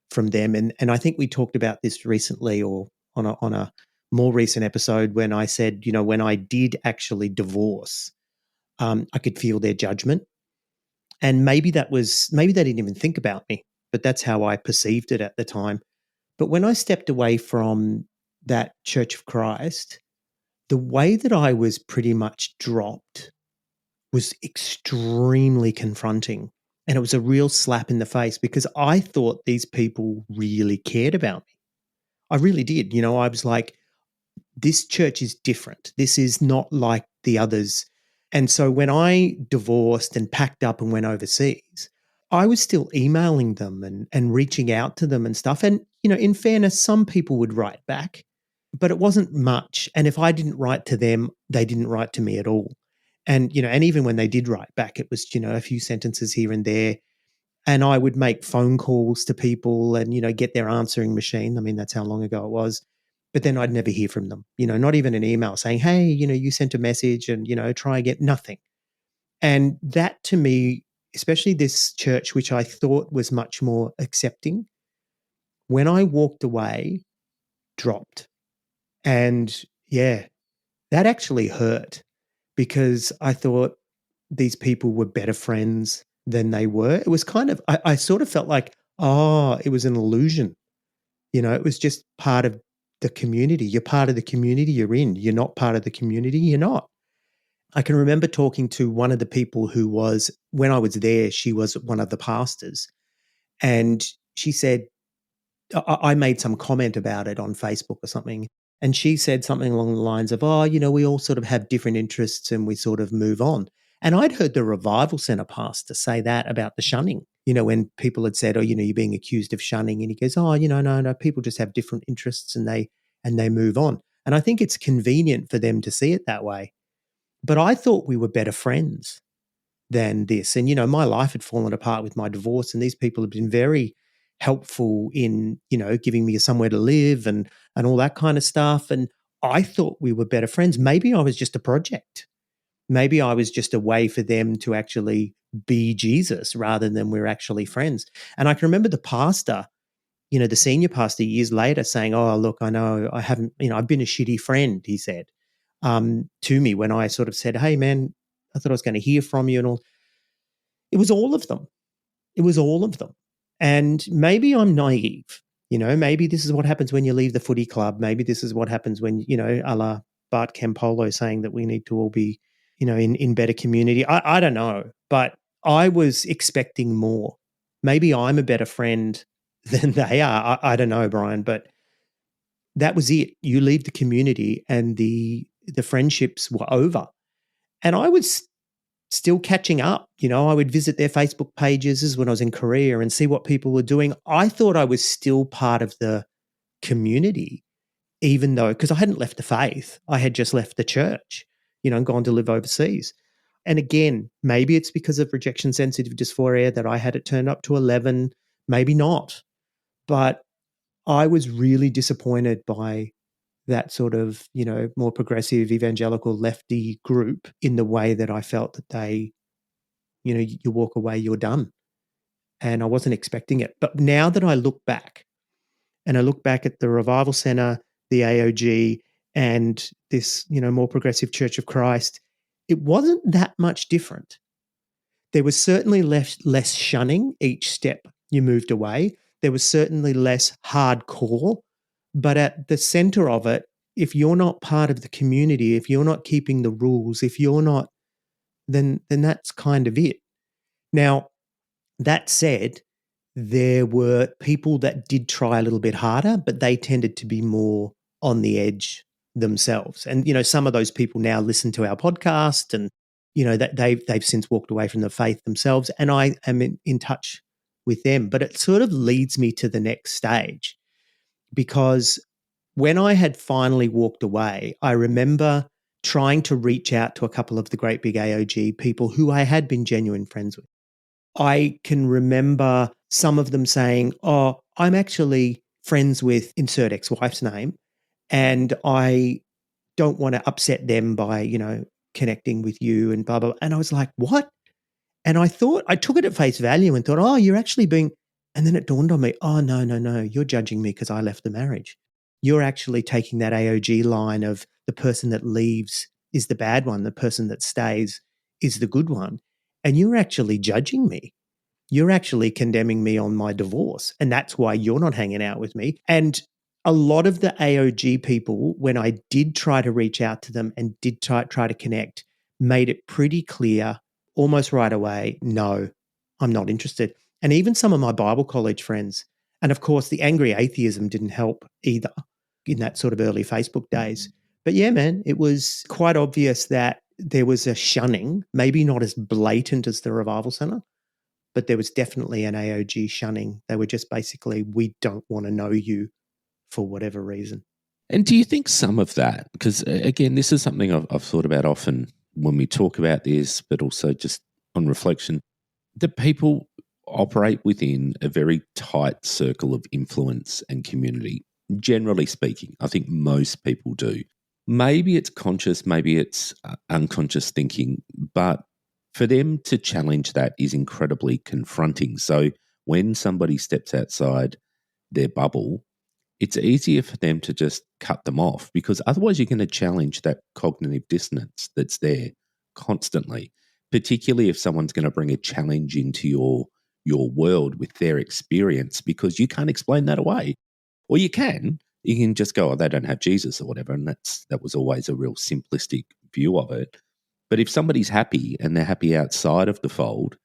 from them. And I think we talked about this recently, or on a more recent episode, when I said, when I did actually divorce, I could feel their judgment. And maybe they didn't even think about me, but that's how I perceived it at the time. But when I stepped away from that Church of Christ, the way that I was pretty much dropped was extremely confronting. And it was a real slap in the face, because I thought these people really cared about me. I really did. I was like, this church is different. This is not like the others. And so when I divorced and packed up and went overseas, I was still emailing them and reaching out to them and stuff. And, in fairness, some people would write back, but it wasn't much. And if I didn't write to them, they didn't write to me at all. And, and even when they did write back, it was, a few sentences here and there. And I would make phone calls to people and, get their answering machine. I mean, that's how long ago it was. But then I'd never hear from them, not even an email saying, hey, you sent a message and, try again, nothing. And that, to me, especially this church, which I thought was much more accepting, when I walked away, dropped. And yeah, that actually hurt, because I thought these people were better friends than they were. It was kind of, I sort of felt like, it was an illusion. It was just part of the community. You're part of the community you're in. You're not part of the community, you're not. I can remember talking to one of the people who was, when I was there, she was one of the pastors. And she said, I made some comment about it on Facebook or something. And she said something along the lines of, we all sort of have different interests and we sort of move on. And I'd heard the Revival Centre pastor say that about the shunning, when people had said, you're being accused of shunning. And he goes, no, people just have different interests and they move on. And I think it's convenient for them to see it that way. But I thought we were better friends than this. And, my life had fallen apart with my divorce, and these people have been very helpful in, giving me somewhere to live and all that kind of stuff. And I thought we were better friends. Maybe I was just a project. Maybe I was just a way for them to actually be Jesus rather than we're actually friends. And I can remember the pastor, the senior pastor, years later saying, look, I know I haven't, I've been a shitty friend, he said, to me when I sort of said, hey, man, I thought I was going to hear from you and all. It was all of them. It was all of them. And maybe I'm naive. Maybe this is what happens when you leave the footy club. Maybe this is what happens when, a la Bart Campolo saying that we need to all be, in better community. I don't know. But I was expecting more. Maybe I'm a better friend than they are. I don't know, Brian, but that was it. You leave the community and the friendships were over. And I was still catching up. I would visit their Facebook pages as when I was in Korea and see what people were doing. I thought I was still part of the community, even though, because I hadn't left the faith, I had just left the church, and gone to live overseas. And again, maybe it's because of rejection sensitive dysphoria that I had it turned up to 11, maybe not. But I was really disappointed by that sort of, more progressive evangelical lefty group in the way that I felt that they, you walk away, you're done. And I wasn't expecting it. But now that I look back and I look back at the Revival Center, the AOG, and this, more progressive Church of Christ, it wasn't that much different. There was certainly less shunning each step you moved away. There was certainly less hardcore. But at the center of it, if you're not part of the community, if you're not keeping the rules, if you're not, then that's kind of it. Now, that said, there were people that did try a little bit harder, but they tended to be more on the edge themselves. And, some of those people now listen to our podcast and, that they've since walked away from the faith themselves. And I am in touch with them. But it sort of leads me to the next stage, because when I had finally walked away, I remember trying to reach out to a couple of the great big AOG people who I had been genuine friends with. I can remember some of them saying, "Oh, I'm actually friends with insert ex-wife's name, and I don't want to upset them by, connecting with you and blah, blah." And I was like, "What?" And I took it at face value and thought, "Oh, you're actually being," and then it dawned on me, "Oh, no, you're judging me because I left the marriage. You're actually taking that AOG line of the person that leaves is the bad one, the person that stays is the good one. And you're actually judging me. You're actually condemning me on my divorce. And that's why you're not hanging out with me." And a lot of the AOG people, when I did try to reach out to them and did try to connect, made it pretty clear almost right away, no, I'm not interested. And even some of my Bible college friends, and of course the angry atheism didn't help either in that sort of early Facebook days. But yeah, man, it was quite obvious that there was a shunning, maybe not as blatant as the Revival Center, but there was definitely an AOG shunning. They were just basically, we don't want to know you for whatever reason. And do you think some of that, because again, this is something I've thought about often when we talk about this, but also just on reflection, that people operate within a very tight circle of influence and community. Generally speaking, I think most people do. Maybe it's conscious, maybe it's unconscious thinking, but for them to challenge that is incredibly confronting. So when somebody steps outside their bubble, it's easier for them to just cut them off, because otherwise you're going to challenge that cognitive dissonance that's there constantly, particularly if someone's going to bring a challenge into your world with their experience, because you can't explain that away. Or you can just go, "Oh, they don't have Jesus," or whatever, and that was always a real simplistic view of it. But if somebody's happy and they're happy outside of the fold,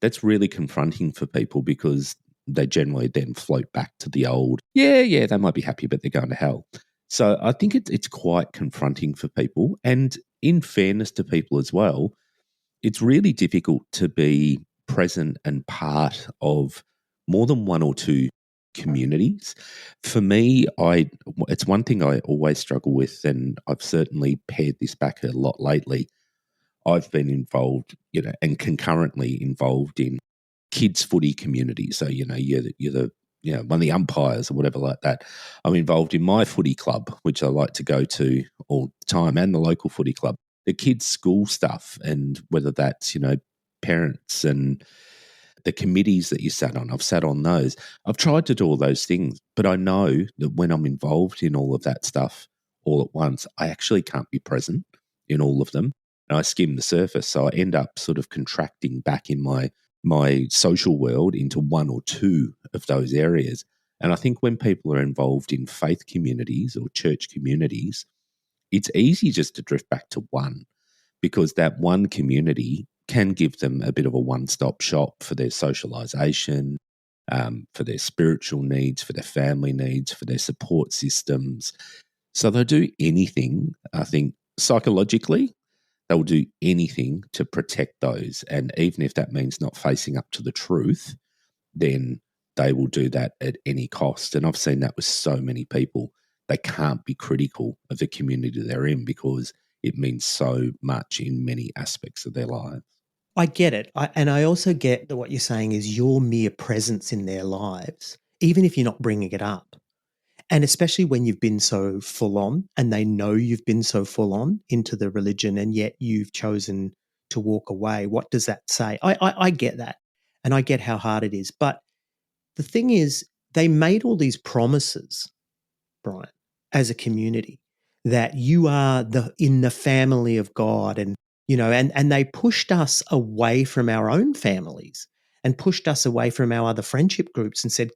that's really confronting for people, because they generally then float back to the old, yeah, they might be happy, but they're going to hell. So I think it's quite confronting for people. And in fairness to people as well, it's really difficult to be present and part of more than one or two communities. For me, it's one thing I always struggle with, and I've certainly pared this back a lot lately. I've been involved, and concurrently involved in kids footy communities. So, you're the one of the umpires or whatever like that. I'm involved in my footy club, which I like to go to all the time, and the local footy club. The kids' school stuff, and whether that's, parents and the committees that you sat on. I've sat on those. I've tried to do all those things, but I know that when I'm involved in all of that stuff all at once, I actually can't be present in all of them. And I skim the surface. So I end up sort of contracting back in my social world into one or two of those areas. And I think when people are involved in faith communities or church communities, it's easy just to drift back to one, because that one community can give them a bit of a one-stop shop for their socialization, for their spiritual needs, for their family needs, for their support systems. So they'll do anything, I think, psychologically, they'll do anything to protect those. And even if that means not facing up to the truth, then they will do that at any cost. And I've seen that with so many people. They can't be critical of the community they're in because it means so much in many aspects of their lives. I get it. And I also get that what you're saying is your mere presence in their lives, even if you're not bringing it up. And especially when you've been so full on and they know you've been so full on into the religion and yet you've chosen to walk away. What does that say? I get that. And I get how hard it is. But the thing is, they made all these promises, Brian, as a community, that you are in the family of God, and and they pushed us away from our own families and pushed us away from our other friendship groups and said,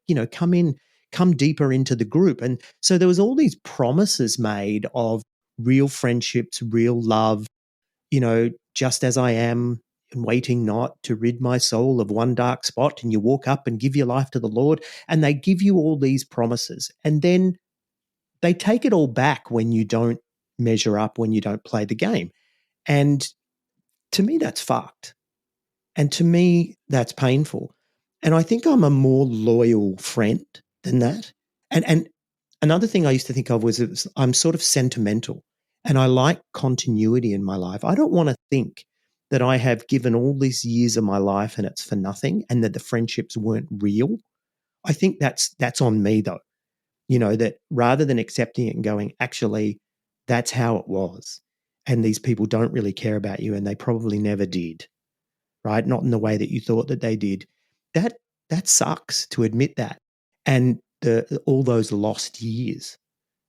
come deeper into the group. And so there was all these promises made of real friendships, real love, just as I am, and waiting not to rid my soul of one dark spot, and you walk up and give your life to the Lord, and they give you all these promises. And then they take it all back when you don't measure up, when you don't play the game. And to me, that's fucked. And to me, that's painful. And I think I'm a more loyal friend than that. And another thing I used to think of was I'm sort of sentimental and I like continuity in my life. I don't want to think that I have given all these years of my life and it's for nothing and that the friendships weren't real. I think that's on me though. That rather than accepting it and going, actually, that's how it was. And these people don't really care about you and they probably never did, right? Not in the way that you thought that they did. That sucks to admit that. And all those lost years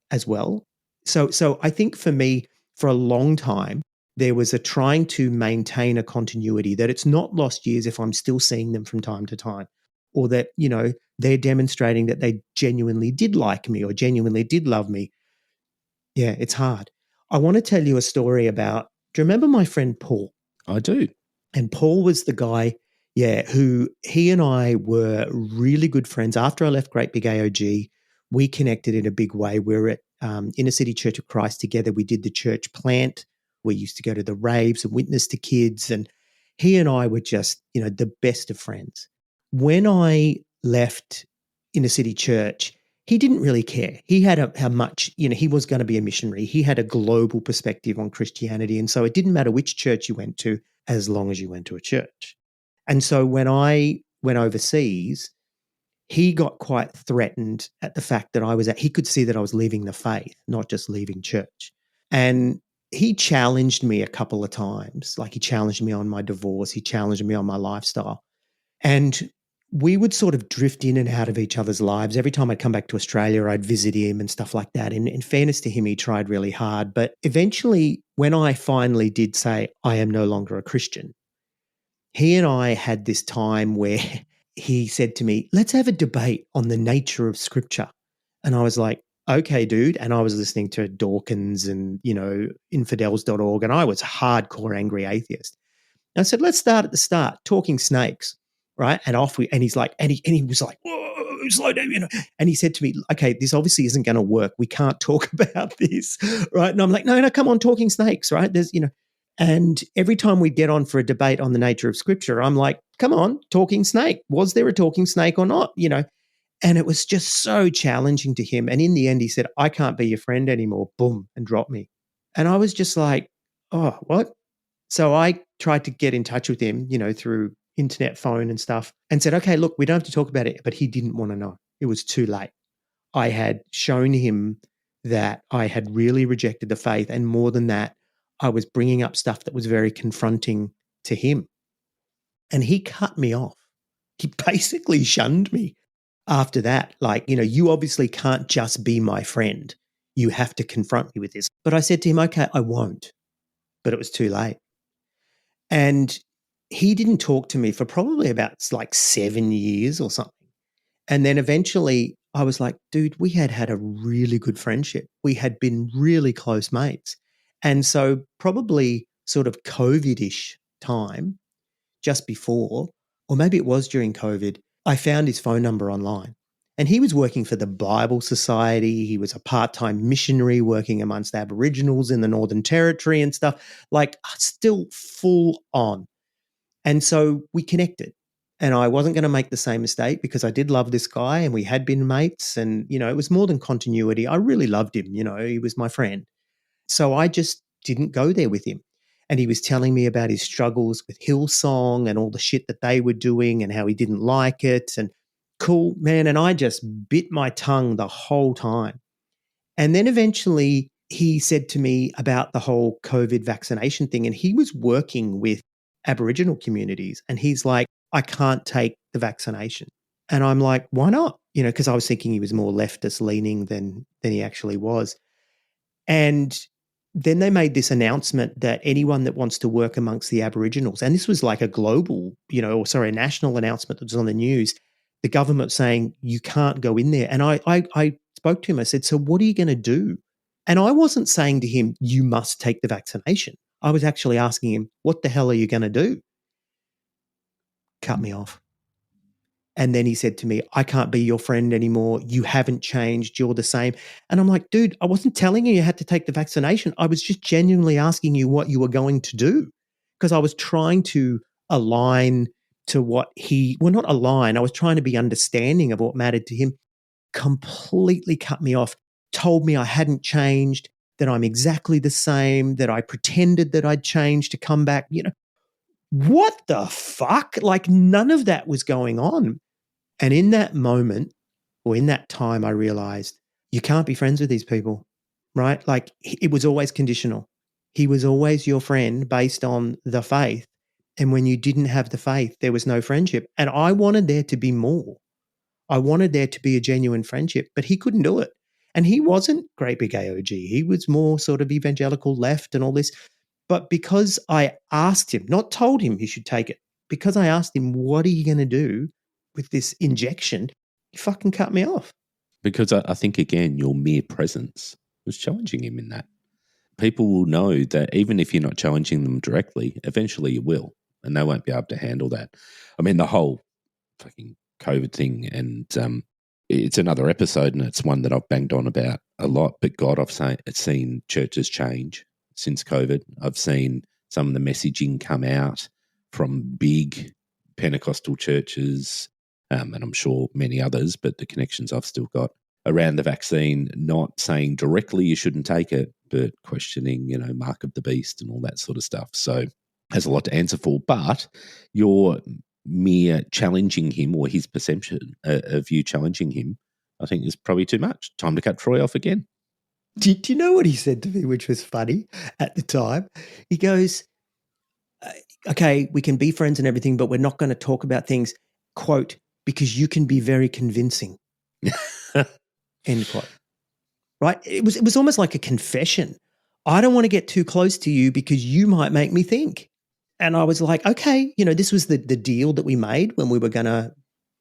as well. So I think for me, for a long time, there was a trying to maintain a continuity that it's not lost years if I'm still seeing them from time to time, or that, they're demonstrating that they genuinely did like me or genuinely did love me. Yeah, it's hard. I want to tell you a story about, do you remember my friend Paul? I do. And Paul was the guy, who he and I were really good friends. After I left Great Big AOG, we connected in a big way. We were at Inner City Church of Christ together. We did the church plant. We used to go to the raves and witness to kids. And he and I were just, the best of friends. When I left Inner City Church, he didn't really care. He had how much, he was going to be a missionary. He had a global perspective on Christianity. And so it didn't matter which church you went to, as long as you went to a church. And so when I went overseas, he got quite threatened at the fact that he could see that I was leaving the faith, not just leaving church. And he challenged me a couple of times. Like he challenged me on my divorce. He challenged me on my lifestyle. And we would sort of drift in and out of each other's lives. Every time I'd come back to Australia, I'd visit him and stuff like that. And in fairness to him, he tried really hard. But eventually, when I finally did say, I am no longer a Christian, he and I had this time where he said to me, let's have a debate on the nature of scripture. And I was like, okay, dude. And I was listening to Dawkins and, infidels.org. And I was a hardcore angry atheist. And I said, let's start at the start, talking snakes. Right. And he's like, and he was like, whoa, slow down, And he said to me, okay, this obviously isn't going to work. We can't talk about this. Right. And I'm like, no, come on, talking snakes. Right. There's, and every time we get on for a debate on the nature of scripture, I'm like, come on, talking snake. Was there a talking snake or not? And it was just so challenging to him. And in the end, he said, I can't be your friend anymore. Boom, and dropped me. And I was just like, oh, what? So I tried to get in touch with him, through internet phone and stuff, and said, okay, look, we don't have to talk about it. But he didn't want to know. It was too late. I had shown him that I had really rejected the faith. And more than that, I was bringing up stuff that was very confronting to him. And he cut me off. He basically shunned me after that. Like, you obviously can't just be my friend. You have to confront me with this. But I said to him, okay, I won't. But it was too late. And he didn't talk to me for probably about 7 years or something. And then eventually I was like, dude, we had a really good friendship. We had been really close mates. And so probably sort of COVID-ish time, just before, or maybe it was during COVID, I found his phone number online. And he was working for the Bible Society. He was a part-time missionary working amongst Aboriginals in the Northern Territory and stuff, like still full on. And so we connected. And I wasn't going to make the same mistake because I did love this guy and we had been mates. And, it was more than continuity. I really loved him. He was my friend. So I just didn't go there with him. And he was telling me about his struggles with Hillsong and all the shit that they were doing and how he didn't like it. And cool, man. And I just bit my tongue the whole time. And then eventually he said to me about the whole COVID vaccination thing. And he was working with Aboriginal communities. And he's like, I can't take the vaccination. And I'm like, why not? Because I was thinking he was more leftist leaning than he actually was. And then they made this announcement that anyone that wants to work amongst the Aboriginals, and this was like a global, a national announcement that was on the news, the government saying you can't go in there. And I spoke to him. I said, so what are you going to do? And I wasn't saying to him, you must take the vaccination. I was actually asking him, what the hell are you going to do? Cut me off. And then he said to me, I can't be your friend anymore. You haven't changed. You're the same. And I'm like, dude, I wasn't telling you had to take the vaccination. I was just genuinely asking you what you were going to do because I was trying to align to what not align. I was trying to be understanding of what mattered to him. Completely cut me off, told me I hadn't changed, that I'm exactly the same, that I pretended that I'd changed to come back. What the fuck? Like none of that was going on. And in that moment, or in that time, I realized you can't be friends with these people, right? Like it was always conditional. He was always your friend based on the faith. And when you didn't have the faith, there was no friendship. And I wanted there to be more. I wanted there to be a genuine friendship, but he couldn't do it. And he wasn't great big AOG. He was more sort of evangelical left and all this. But because I asked him, not told him he should take it, because I asked him, what are you going to do with this injection? He fucking cut me off. Because I think, again, your mere presence was challenging him in that. People will know that even if you're not challenging them directly, eventually you will, and they won't be able to handle that. I mean, the whole fucking COVID thing, and it's another episode, and it's one that I've banged on about a lot. But God, I've seen churches change since COVID. I've seen some of the messaging come out from big Pentecostal churches, and I'm sure many others, but the connections I've still got around the vaccine, not saying directly you shouldn't take it, but questioning, mark of the beast and all that sort of stuff. So has a lot to answer for. But your mere challenging him, or his perception of you challenging him, I think is probably too much. Time to cut Troy off again. Do you know what he said to me, which was funny at the time? He goes, okay, we can be friends and everything, but we're not going to talk about things, quote, because you can be very convincing, end quote. Right? It was almost like a confession. I don't want to get too close to you because you might make me think. And I was like, okay, this was the deal that we made when we were going to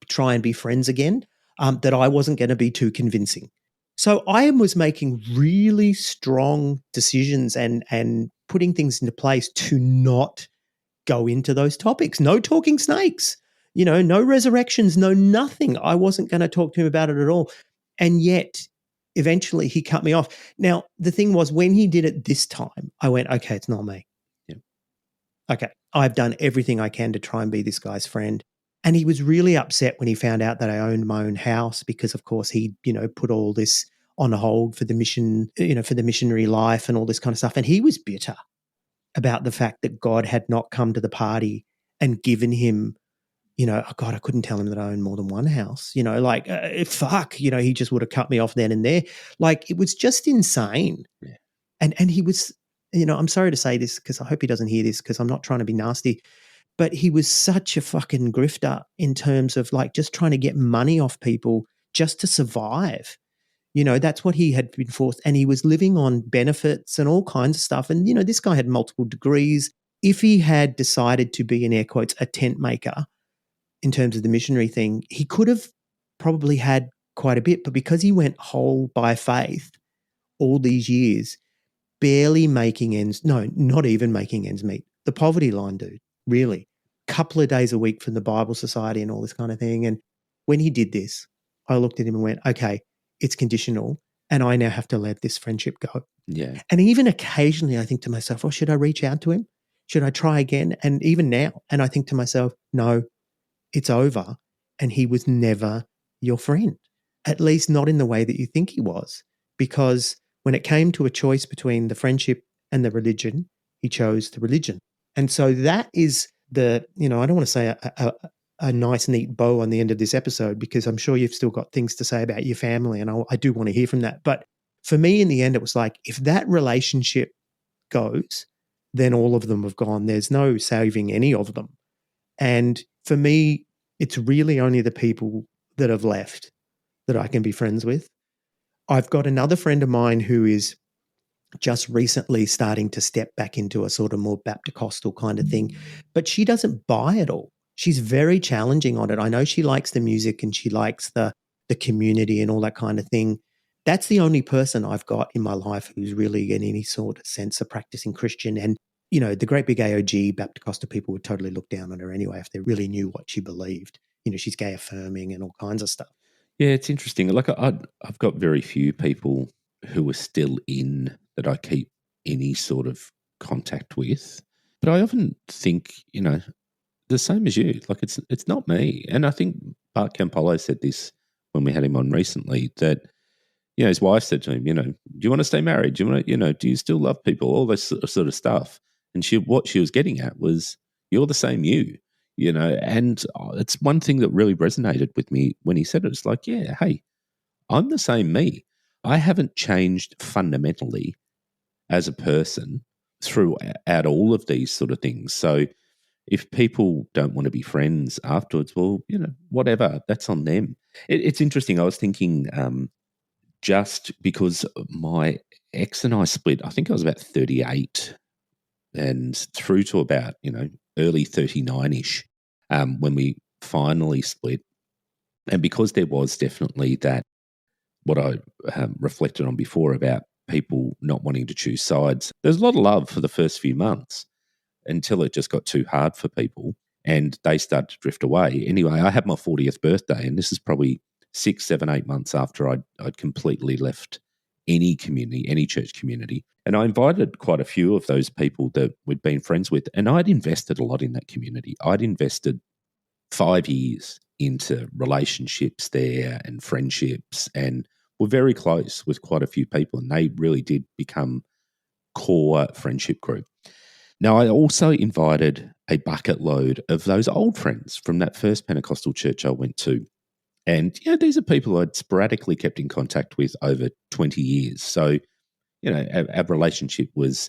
try and be friends again, that I wasn't going to be too convincing. So I was making really strong decisions and putting things into place to not go into those topics. No talking snakes, no resurrections, no nothing. I wasn't going to talk to him about it at all. And yet, eventually he cut me off. Now, the thing was, when he did it this time, I went, okay, it's not me. Yeah. Okay, I've done everything I can to try and be this guy's friend. And he was really upset when he found out that I owned my own house because, of course, he, put all this on hold for the mission, for the missionary life and all this kind of stuff. And he was bitter about the fact that God had not come to the party and given him, oh God, I couldn't tell him that I owned more than one house, fuck, he just would have cut me off then and there. Like, it was just insane. Yeah. And he was, I'm sorry to say this because I hope he doesn't hear this because I'm not trying to be nasty, but he was such a fucking grifter in terms of like just trying to get money off people just to survive. That's what he had been forced. And he was living on benefits and all kinds of stuff. And, this guy had multiple degrees. If he had decided to be, in air quotes, a tent maker in terms of the missionary thing, he could have probably had quite a bit. But because he went whole by faith all these years, barely making ends, no, not even making ends meet. The poverty line, dude, really. couple of days a week from the Bible Society and all this kind of thing. And when he did this, I looked at him and went, okay, it's conditional and I now have to let this friendship go. Yeah. And even occasionally I think to myself, oh, should I reach out to him? Should I try again? And even now, and I think to myself, no, it's over. And he was never your friend, at least not in the way that you think he was. Because when it came to a choice between the friendship and the religion, he chose the religion. And so that is I don't want to say a nice, neat bow on the end of this episode, because I'm sure you've still got things to say about your family. And I do want to hear from that. But for me, in the end, it was like, if that relationship goes, then all of them have gone. There's no saving any of them. And for me, it's really only the people that have left that I can be friends with. I've got another friend of mine who is just recently starting to step back into a sort of more Baptist kind of thing, but she doesn't buy it all. She's very challenging on it. I know she likes the music and she likes the community and all that kind of thing. That's the only person I've got in my life who's really in any sort of sense a practicing Christian. And, the great big AOG Baptist people would totally look down on her anyway if they really knew what she believed. She's gay affirming and all kinds of stuff. Yeah, it's interesting. Like I've got very few people who are still in that I keep any sort of contact with. But I often think, the same as you. Like it's not me. And I think Bart Campolo said this when we had him on recently, that his wife said to him, do you want to stay married? Do you want to, do you still love people? All this sort of stuff. And what she was getting at was, you're the same you. And it's one thing that really resonated with me when he said it. It's like, yeah, hey, I'm the same me. I haven't changed fundamentally as a person throughout all of these sort of things. So if people don't want to be friends afterwards, well, whatever, that's on them. It's interesting. I was thinking, just because my ex and I split, I think I was about 38 and through to about, early 39-ish when we finally split. And because there was definitely that, what I reflected on before about people not wanting to choose sides, there's a lot of love for the first few months until it just got too hard for people and they started to drift away. Anyway, I had my 40th birthday, and this is probably 6, 7, 8 months after I'd completely left any community, any church community. And I invited quite a few of those people that we'd been friends with, and I'd invested a lot in that community. I'd invested 5 years into relationships there and friendships, and were very close with quite a few people, and they really did become core friendship group. Now, I also invited a bucket load of those old friends from that first Pentecostal church I went to. And, these are people I'd sporadically kept in contact with over 20 years. So, our relationship was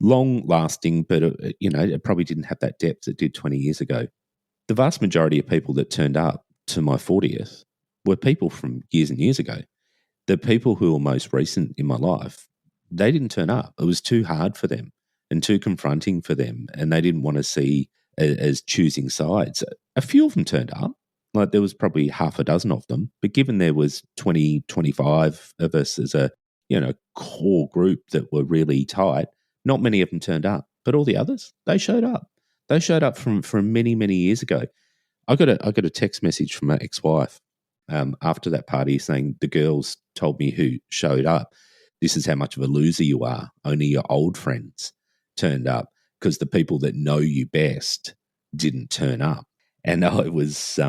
long lasting, but, it probably didn't have that depth it did 20 years ago. The vast majority of people that turned up to my 40th were people from years and years ago. The people who were most recent in my life, they didn't turn up. It was too hard for them and too confronting for them, and they didn't want to see as choosing sides. A few of them turned up. Like there was probably half a dozen of them, but given there was 20, 25 of us as a core group that were really tight, not many of them turned up. But all the others, they showed up. They showed up from many, many years ago. I got a text message from my ex-wife after that party saying the girls told me who showed up, this is how much of a loser you are. Only your old friends turned up because the people that know you best didn't turn up. And I was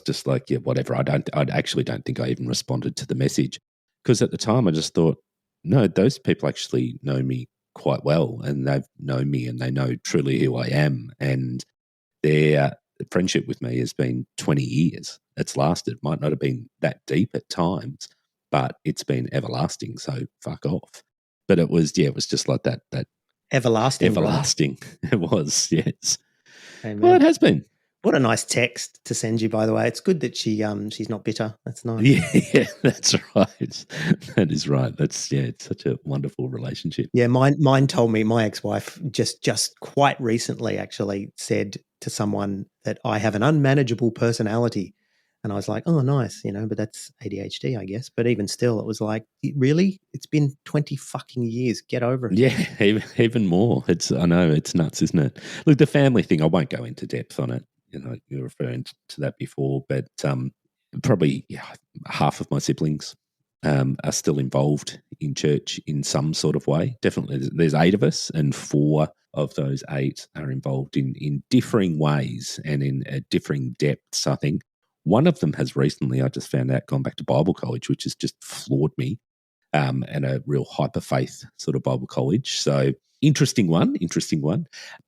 just like, yeah, whatever. I actually don't think I even responded to the message, because at the time I just thought, no, those people actually know me quite well, and they've known me and they know truly who I am. And their friendship with me has been 20 years. It's lasted. Might not have been that deep at times, but it's been everlasting. So fuck off. But it was just like that. That everlasting. It was, yes. Amen. Well, it has been. What a nice text to send you, by the way. It's good that she's not bitter. That's nice. Yeah, that's right. That is right. It's such a wonderful relationship. Yeah, mine told me, my ex-wife just quite recently actually said to someone that I have an unmanageable personality. And I was like, oh, nice, but that's ADHD, I guess. But even still, it was like, really? It's been 20 fucking years. Get over it. Yeah, even more. I know it's nuts, isn't it? Look, the family thing, I won't go into depth on it. You're referring to that before, but probably half of my siblings are still involved in church in some sort of way. Definitely, there's 8 of us, and 4 of those 8 are involved in differing ways and in differing depths, I think. One of them has recently, I just found out, gone back to Bible college, which has just floored me, and a real hyper faith sort of Bible college. So interesting one.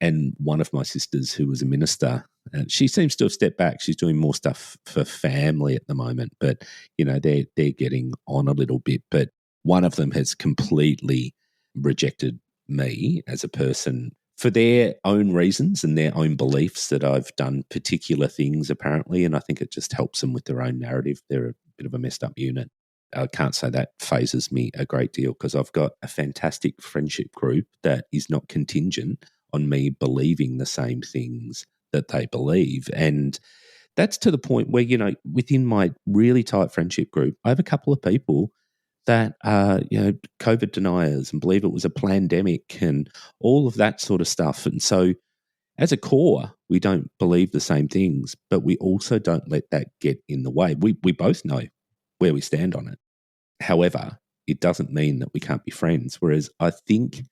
And one of my sisters, who was a minister, she seems to have stepped back. She's doing more stuff for family at the moment, but they're getting on a little bit. But one of them has completely rejected me as a person for their own reasons and their own beliefs, that I've done particular things apparently, and I think it just helps them with their own narrative. They're a bit of a messed up unit. I can't say that phases me a great deal, because I've got a fantastic friendship group that is not contingent on me believing the same things that they believe. And that's to the point where, within my really tight friendship group, I have a couple of people that are, COVID deniers and believe it was a pandemic and all of that sort of stuff. And so as a core, we don't believe the same things, but we also don't let that get in the way. We both know where we stand on it. However, it doesn't mean that we can't be friends. Whereas I think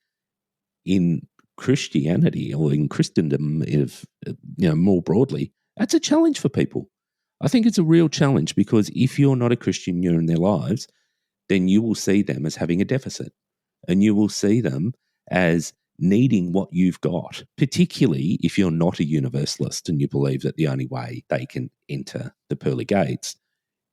in Christianity, or in Christendom, if more broadly, that's a challenge for people. I think it's a real challenge, because if you're not a Christian, you're in their lives, then you will see them as having a deficit, and you will see them as needing what you've got, particularly if you're not a universalist and you believe that the only way they can enter the pearly gates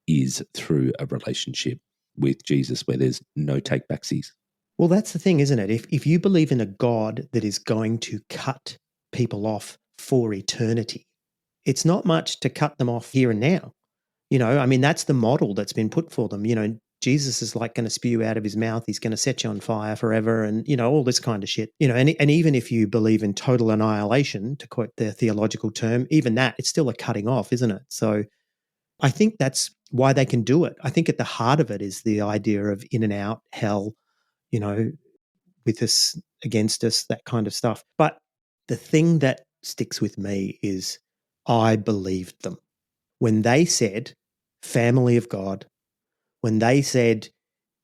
is through a relationship with Jesus where there's no take backsies. Well, that's the thing, isn't it? If you believe in a God that is going to cut people off for eternity, it's not much to cut them off here and now. That's the model that's been put for them. Jesus is like going to spew out of his mouth. He's going to set you on fire forever, and, all this kind of shit. And even if you believe in total annihilation, to quote the theological term, even that, it's still a cutting off, isn't it? So I think that's why they can do it. I think at the heart of it is the idea of in and out, hell, with us, against us, that kind of stuff. But the thing that sticks with me is I believed them. When they said, family of God, when they said,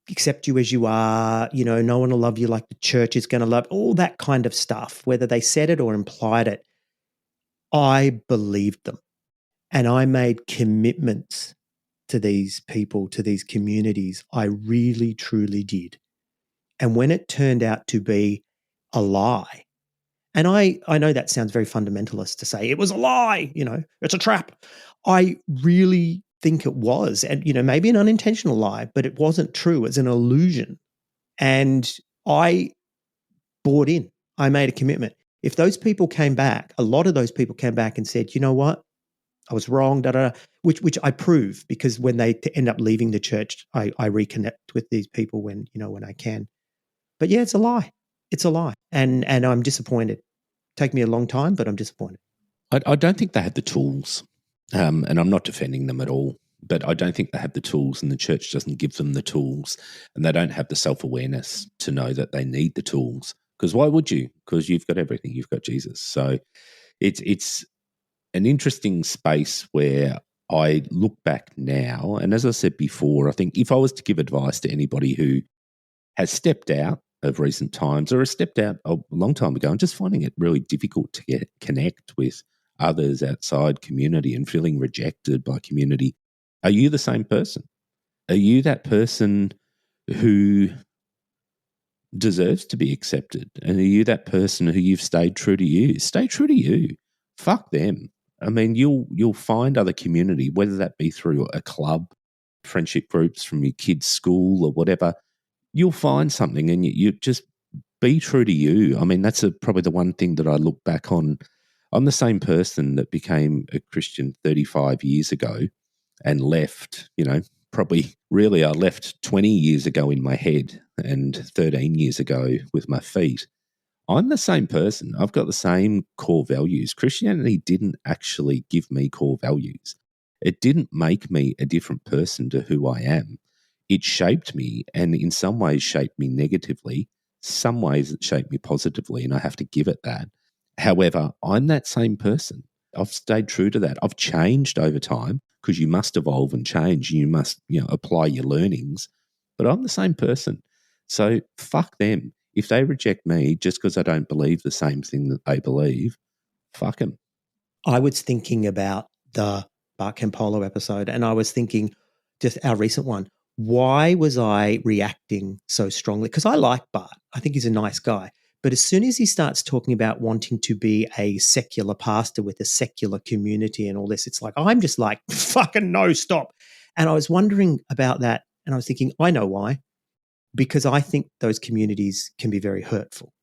accept you as you are, no one will love you like the church is going to love, all that kind of stuff, whether they said it or implied it, I believed them. And I made commitments to these people, to these communities. I really, truly did. And when it turned out to be a lie, and I know that sounds very fundamentalist to say it was a lie, it's a trap. I really think it was, and, maybe an unintentional lie, but it wasn't true. It's an illusion. And I bought in. I made a commitment. If those people came back, a lot of those people came back and said, you know what? I was wrong, which I prove, because when they end up leaving the church, I reconnect with these people when I can. But yeah, it's a lie. It's a lie. And I'm disappointed. Take me a long time, but I'm disappointed. I don't think they had the tools, and I'm not defending them at all, but I don't think they have the tools, and the church doesn't give them the tools, and they don't have the self-awareness to know that they need the tools. Because why would you? Because you've got everything. You've got Jesus. So it's an interesting space where I look back now, and as I said before, I think if I was to give advice to anybody who has stepped out of recent times or has stepped out a long time ago and just finding it really difficult to connect with others outside community and feeling rejected by community, are you the same person? Are you that person who deserves to be accepted? And are you that person who you've stayed true to you? Stay true to you. Fuck them. I mean, you'll find other community, whether that be through a club, friendship groups from your kids' school or whatever. You'll find something, and you just be true to you. I mean, that's probably the one thing that I look back on. I'm the same person that became a Christian 35 years ago and left, probably really I left 20 years ago in my head and 13 years ago with my feet. I'm the same person. I've got the same core values. Christianity didn't actually give me core values. It didn't make me a different person to who I am. It shaped me, and in some ways shaped me negatively. Some ways it shaped me positively, and I have to give it that. However, I'm that same person. I've stayed true to that. I've changed over time because you must evolve and change. You must, apply your learnings. But I'm the same person. So fuck them. If they reject me just because I don't believe the same thing that they believe, fuck them. I was thinking about the Bart Campolo episode, and I was thinking, just our recent one, why was I reacting so strongly? Because I like Bart. I think he's a nice guy. But as soon as he starts talking about wanting to be a secular pastor with a secular community and all this, it's like, I'm just like, fucking no, stop. And I was wondering about that. And I was thinking, I know why. Because I think those communities can be very hurtful.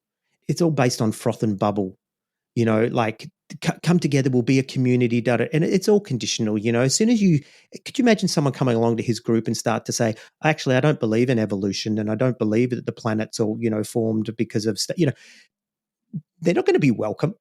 It's all based on froth and bubble, like come together, we'll be a community, and it's all conditional, As soon as could you imagine someone coming along to his group and start to say, actually, I don't believe in evolution and I don't believe that the planet's all, formed because of, they're not going to be welcome.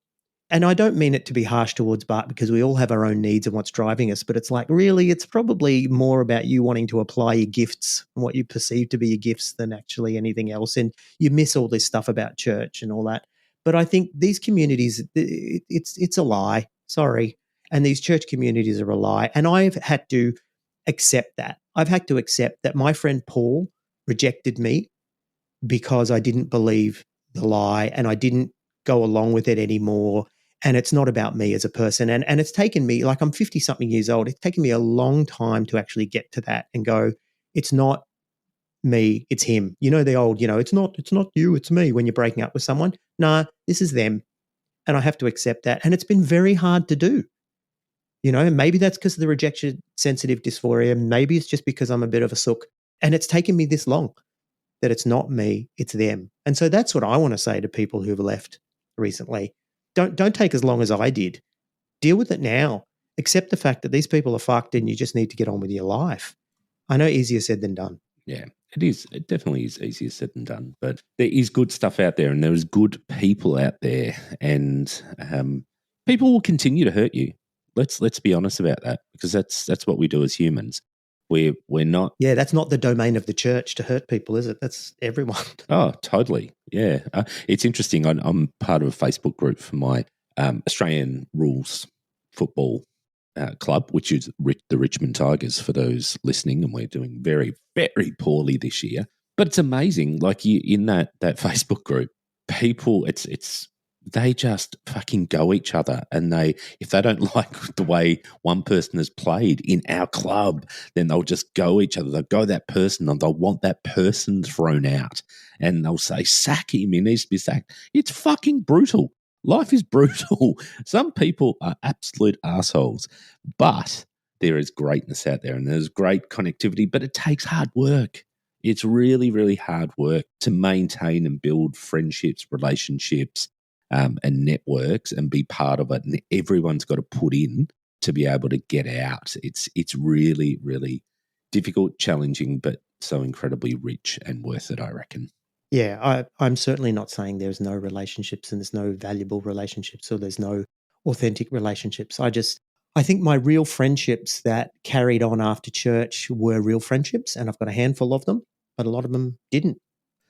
And I don't mean it to be harsh towards Bart because we all have our own needs and what's driving us, but it's like, really, it's probably more about you wanting to apply your gifts and what you perceive to be your gifts than actually anything else. And you miss all this stuff about church and all that. But I think these communities, it's a lie. Sorry. And these church communities are a lie. And I've had to accept that. I've had to accept that my friend Paul rejected me because I didn't believe the lie and I didn't go along with it anymore. And it's not about me as a person. And it's taken me, like I'm 50-something years old, it's taken me a long time to actually get to that and go, it's not me, it's him. The old, it's not you, it's me when you're breaking up with someone. Nah, this is them. And I have to accept that. And it's been very hard to do. Maybe that's because of the rejection sensitive dysphoria. Maybe it's just because I'm a bit of a sook. And it's taken me this long that it's not me, it's them. And so that's what I want to say to people who've left recently. Don't take as long as I did. Deal with it now. Accept the fact that these people are fucked and you just need to get on with your life. I know easier said than done. Yeah, it is. It definitely is easier said than done. But there is good stuff out there and there is good people out there. And people will continue to hurt you. Let's be honest about that because that's what we do as humans. We're not. Yeah, that's not the domain of the church to hurt people, is it? That's everyone. Oh, totally. Yeah. It's interesting. I'm part of a Facebook group for my Australian rules football club, which is the Richmond Tigers for those listening. And we're doing very, very poorly this year. But it's amazing. Like in that Facebook group, people, they just fucking go each other. And if they don't like the way one person has played in our club, then they'll just go each other. They'll go that person and they'll want that person thrown out. And they'll say, sack him, he needs to be sacked. It's fucking brutal. Life is brutal. Some people are absolute assholes, but there is greatness out there and there's great connectivity, but it takes hard work. It's really, really hard work to maintain and build friendships, relationships, and networks and be part of it. And everyone's got to put in to be able to get out. It's really, really difficult, challenging, but so incredibly rich and worth it, I reckon. Yeah, I'm certainly not saying there's no relationships and there's no valuable relationships or there's no authentic relationships. I think my real friendships that carried on after church were real friendships, and I've got a handful of them, but a lot of them didn't,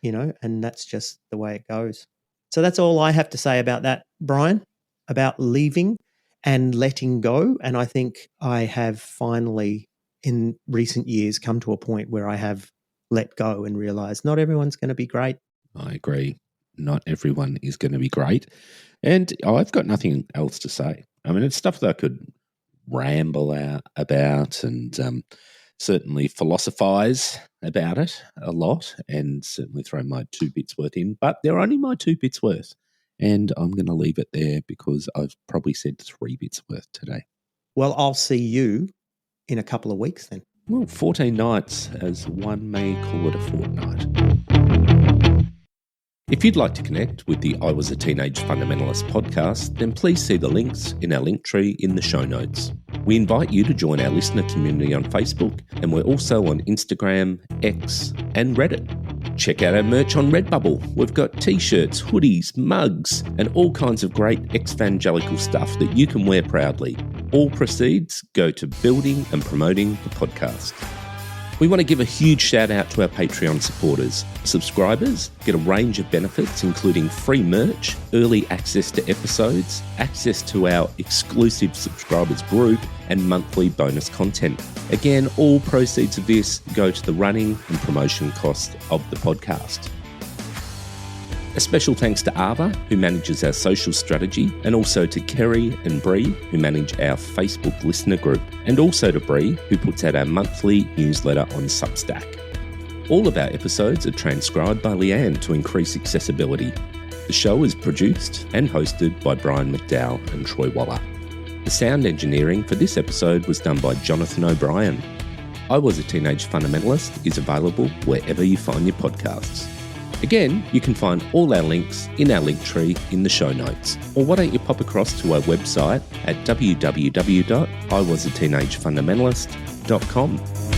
and that's just the way it goes. So that's all I have to say about that, Brian, about leaving and letting go. And I think I have finally, in recent years, come to a point where I have let go and realized not everyone's going to be great. I agree. Not everyone is going to be great. And I've got nothing else to say. I mean, it's stuff that I could ramble out about and certainly philosophize about it a lot and certainly throw my 2 bits worth in, but they're only my 2 bits worth. And I'm going to leave it there because I've probably said 3 bits worth today. Well, I'll see you in a couple of weeks then. Well, 14 nights, as one may call it a fortnight. If you'd like to connect with the I Was a Teenage Fundamentalist podcast, then please see the links in our link tree in the show notes. We invite you to join our listener community on Facebook, and we're also on Instagram, X, and Reddit. Check out our merch on Redbubble. We've got t-shirts, hoodies, mugs, and all kinds of great ex-evangelical stuff that you can wear proudly. All proceeds go to building and promoting the podcast. We want to give a huge shout out to our Patreon supporters. Subscribers get a range of benefits, including free merch, early access to episodes, access to our exclusive subscribers group, and monthly bonus content. Again, all proceeds of this go to the running and promotion costs of the podcast. A special thanks to Ava, who manages our social strategy, and also to Kerry and Bree, who manage our Facebook listener group, and also to Bree, who puts out our monthly newsletter on Substack. All of our episodes are transcribed by Leanne to increase accessibility. The show is produced and hosted by Brian McDowell and Troy Waller. The sound engineering for this episode was done by Jonathan O'Brien. I Was a Teenage Fundamentalist is available wherever you find your podcasts. Again, you can find all our links in our link tree in the show notes. Or why don't you pop across to our website at www.iwasateenagefundamentalist.com.